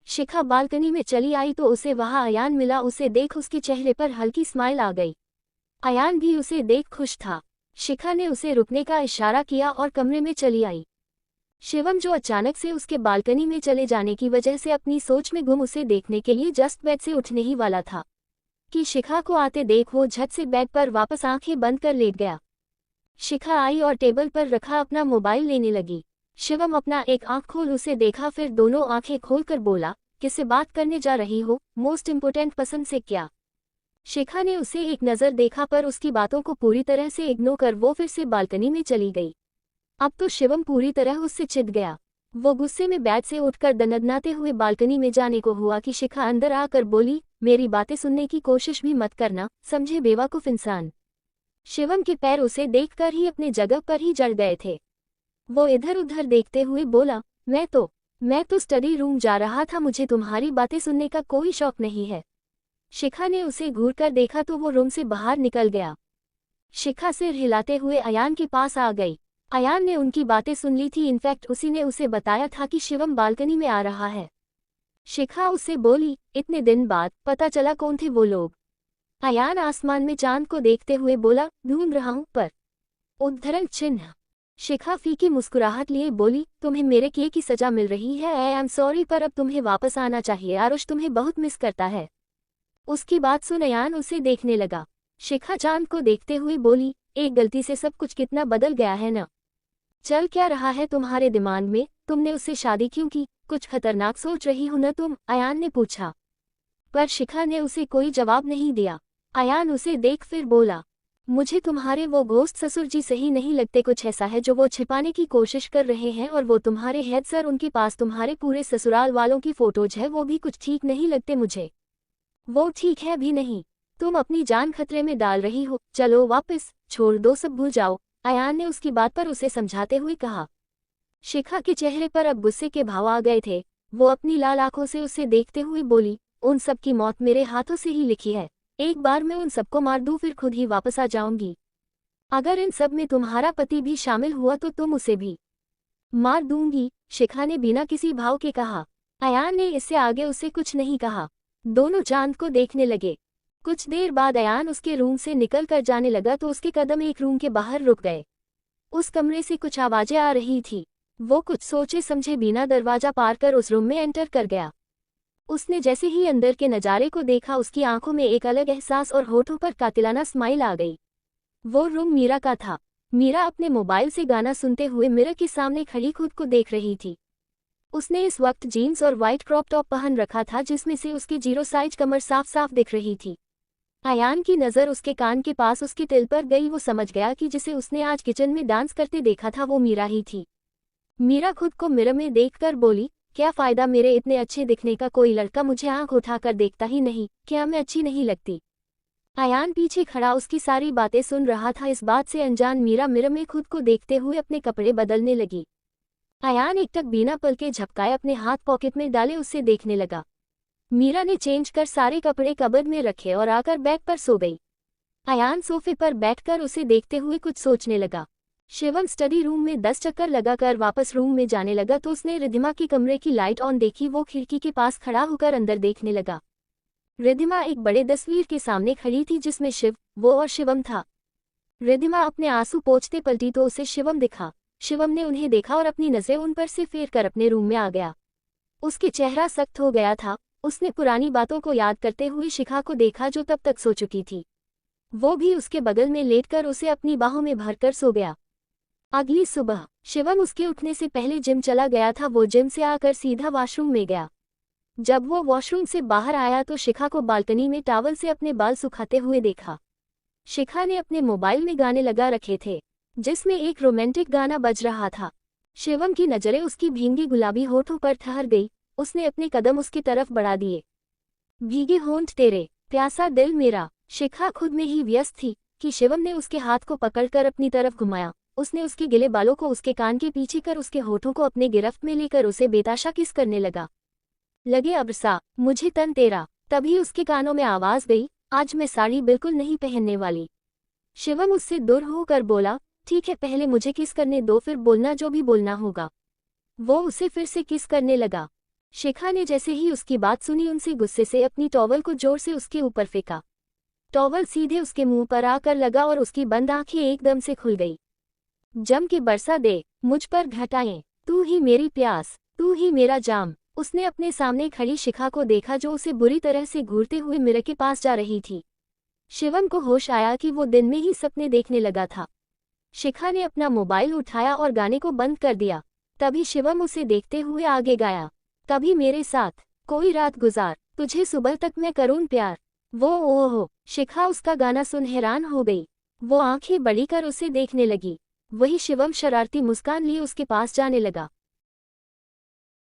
[SPEAKER 1] शिखा बालकनी में चली आई तो उसे वहां अयान मिला। उसे देख उसके चेहरे पर हल्की स्माइल आ गई। अयान भी उसे देख खुश था। शिखा ने उसे रुकने का इशारा किया और कमरे में चली आई। शिवम, जो अचानक से उसके बालकनी में चले जाने की वजह से अपनी सोच में गुम, उसे देखने के लिए जस्ट बेड से उठने ही वाला था कि शिखा को आते देख वो झट से बेड पर वापस आंखें बंद कर लेट गया। शिखा आई और टेबल पर रखा अपना मोबाइल लेने लगी। शिवम अपना एक आंख खोल उसे देखा, फिर दोनों आंखें खोलकर बोला, किससे बात करने जा रही हो? मोस्ट इम्पोर्टेंट पर्सन से क्या? शिखा ने उसे एक नज़र देखा पर उसकी बातों को पूरी तरह से इग्नोर कर वो फिर से बालकनी में चली गई। अब तो शिवम पूरी तरह उससे चिढ़ गया। वो गुस्से में बेड से उठकर दनदनाते हुए बालकनी में जाने को हुआ कि शिखा अंदर आकर बोली, मेरी बातें सुनने की कोशिश भी मत करना, समझे बेवकूफ इंसान। शिवम के पैर उसे देखकर ही अपने जगह पर ही जड़ गए थे। वो इधर उधर देखते हुए बोला, मैं तो स्टडी रूम जा रहा था, मुझे तुम्हारी बातें सुनने का कोई शौक नहीं है। शिखा ने उसे घूर कर देखा तो वो रूम से बाहर निकल गया। शिखा सिर हिलाते हुए अयान के पास आ गई। अयान ने उनकी बातें सुन ली थी, इनफैक्ट उसी ने उसे बताया था कि शिवम बालकनी में आ रहा है। शिखा उससे बोली, इतने दिन बाद पता चला कौन थे वो लोग? अयान आसमान में चांद को देखते हुए बोला, ढूंढ रहा हूं पर। उद्धरण चिन्ह। शिखा फीकी मुस्कुराहट लिए बोली, तुम्हें मेरे किए की सजा मिल रही है। आई एम सॉरी, पर अब तुम्हें वापस आना चाहिए। आरुष तुम्हें बहुत मिस करता है। उसकी बात सुन अयान उसे देखने लगा। शिखा चांद को देखते हुए बोली, एक गलती से सब कुछ कितना बदल गया है न? चल क्या रहा है तुम्हारे दिमाग में? तुमने उससे शादी क्यों की? कुछ खतरनाक सोच रही हो न तुम? अयान ने पूछा। पर शिखा ने उसे कोई जवाब नहीं दिया। अयान उसे देख फिर बोला, मुझे तुम्हारे वो घोस्ट ससुर जी सही नहीं लगते। कुछ ऐसा है जो वो छिपाने की कोशिश कर रहे हैं, और वो तुम्हारे हेड सर, उनके पास तुम्हारे पूरे ससुराल वालों की फोटोज है, वो भी कुछ ठीक नहीं लगते मुझे। वो ठीक है भी नहीं, तुम अपनी जान खतरे में डाल रही हो। चलो वापस, छोड़ दो, सब भूल जाओ, अयान ने उसकी बात पर उसे समझाते हुए कहा। शिखा के चेहरे पर अब गुस्से के भाव आ गए थे। वो अपनी लाल आंखों से उसे देखते हुए बोली, उन सब की मौत मेरे हाथों से ही लिखी है। एक बार मैं उन सबको मार दूं फिर खुद ही वापस आ जाऊंगी। अगर इन सब में तुम्हारा पति भी शामिल हुआ तो तुम उसे भी मार दूंगी, शिखा ने बिना किसी भाव के कहा। अयान ने इससे आगे उसे कुछ नहीं कहा। दोनों चांद को देखने लगे। कुछ देर बाद अयान उसके रूम से निकल कर जाने लगा तो उसके कदम एक रूम के बाहर रुक गए। उस कमरे से कुछ आवाजें आ रही थी। वो कुछ सोचे समझे बिना दरवाजा पार कर उस रूम में एंटर कर गया। उसने जैसे ही अंदर के नज़ारे को देखा, उसकी आंखों में एक अलग एहसास और होठों पर कातिलाना स्माइल आ गई। वो रूम मीरा का था। मीरा अपने मोबाइल से गाना सुनते हुए मिरर के सामने खड़ी खुद को देख रही थी। उसने इस वक्त जीन्स और वाइट क्रॉप टॉप पहन रखा था, जिसमें से उसकी जीरो साइज कमर साफ साफ दिख रही थी। अयान की नज़र उसके कान के पास उसके तिल पर गई। वो समझ गया कि जिसे उसने आज किचन में डांस करते देखा था वो मीरा ही थी। मीरा खुद को मिरर में देखकर बोली, क्या फ़ायदा मेरे इतने अच्छे दिखने का, कोई लड़का मुझे आंख उठाकर देखता ही नहीं। क्या मैं अच्छी नहीं लगती? अयान पीछे खड़ा उसकी सारी बातें सुन रहा था। इस बात से अनजान मीरा मिरर में खुद को देखते हुए अपने कपड़े बदलने लगी। अयान एकटक बिना पल के झपकाए अपने हाथ पॉकेट में डाले उससे देखने लगा। मीरा ने चेंज कर सारे कपड़े कबर्ड में रखे और आकर बेड पर सो गई। अयान सोफे पर बैठकर उसे देखते हुए कुछ सोचने लगा। शिवम स्टडी रूम में 10 चक्कर लगाकर वापस रूम में जाने लगा तो उसने रिद्धिमा की कमरे की लाइट ऑन देखी। वो खिड़की के पास खड़ा होकर अंदर देखने लगा। रिद्धिमा एक बड़े तस्वीर के सामने खड़ी थी जिसमें शिव, वो और शिवम था। रिद्धिमा अपने आंसू पोंछते पलटी तो उसे शिवम दिखा। शिवम ने उन्हें देखा और अपनी नजरें उन पर से फेर कर अपने रूम में आ गया। उसके चेहरा सख्त हो गया था। उसने पुरानी बातों को याद करते हुए शिखा को देखा जो तब तक सो चुकी थी। वो भी उसके बगल में लेटकर उसे अपनी बाहों में भरकर सो गया। अगली सुबह शिवम उसके उठने से पहले जिम चला गया था। वो जिम से आकर सीधा वॉशरूम में गया। जब वो वॉशरूम से बाहर आया तो शिखा को बालकनी में टॉवल से अपने बाल सुखाते हुए देखा। शिखा ने अपने मोबाइल में गाने लगा रखे थे जिसमें एक रोमांटिक गाना बज रहा था। शिवम की नजरें उसकी भींगी गुलाबी होठों पर ठहर गई। उसने अपने कदम उसकी तरफ बढ़ा दिए। भीगे होंठ तेरे, प्यासा दिल मेरा। शिखा खुद में ही व्यस्त थी कि शिवम ने उसके हाथ को पकड़कर अपनी तरफ घुमाया। उसने उसके गिले बालों को उसके कान के पीछे कर उसके होठों को अपने गिरफ्त में लेकर उसे बेताशा किस करने लगा। लगे अबरसा मुझे तन तेरा। तभी उसके कानों में आवाज गई, आज मैं साड़ी बिल्कुल नहीं पहनने वाली। शिवम उससे दूर होकर बोला, ठीक है पहले मुझे किस करने दो फिर बोलना जो भी बोलना होगा। वो उसे फिर से किस करने लगा। शिखा ने जैसे ही उसकी बात सुनी उनसे गुस्से से अपनी टॉवल को जोर से उसके ऊपर फेंका। टॉवल सीधे उसके मुंह पर आकर लगा और उसकी बंद आंखें एकदम से खुल गई। जम के बरसा दे मुझ पर घटाएं, तू ही मेरी प्यास, तू ही मेरा जाम। उसने अपने सामने खड़ी शिखा को देखा जो उसे बुरी तरह से घूरते हुए मिरर के पास जा रही थी। शिवम को होश आया कि वो दिन में ही सपने देखने लगा था। शिखा ने अपना मोबाइल उठाया और गाने को बंद कर दिया। तभी शिवम उसे देखते हुए आगे गाया, कभी मेरे साथ कोई रात गुजार, तुझे सुबह तक मैं करूं प्यार। वो ओहो। शिखा उसका गाना सुन हैरान हो गई। वो आंखें बड़ी कर उसे देखने लगी। वही शिवम शरारती मुस्कान लिए उसके पास जाने लगा।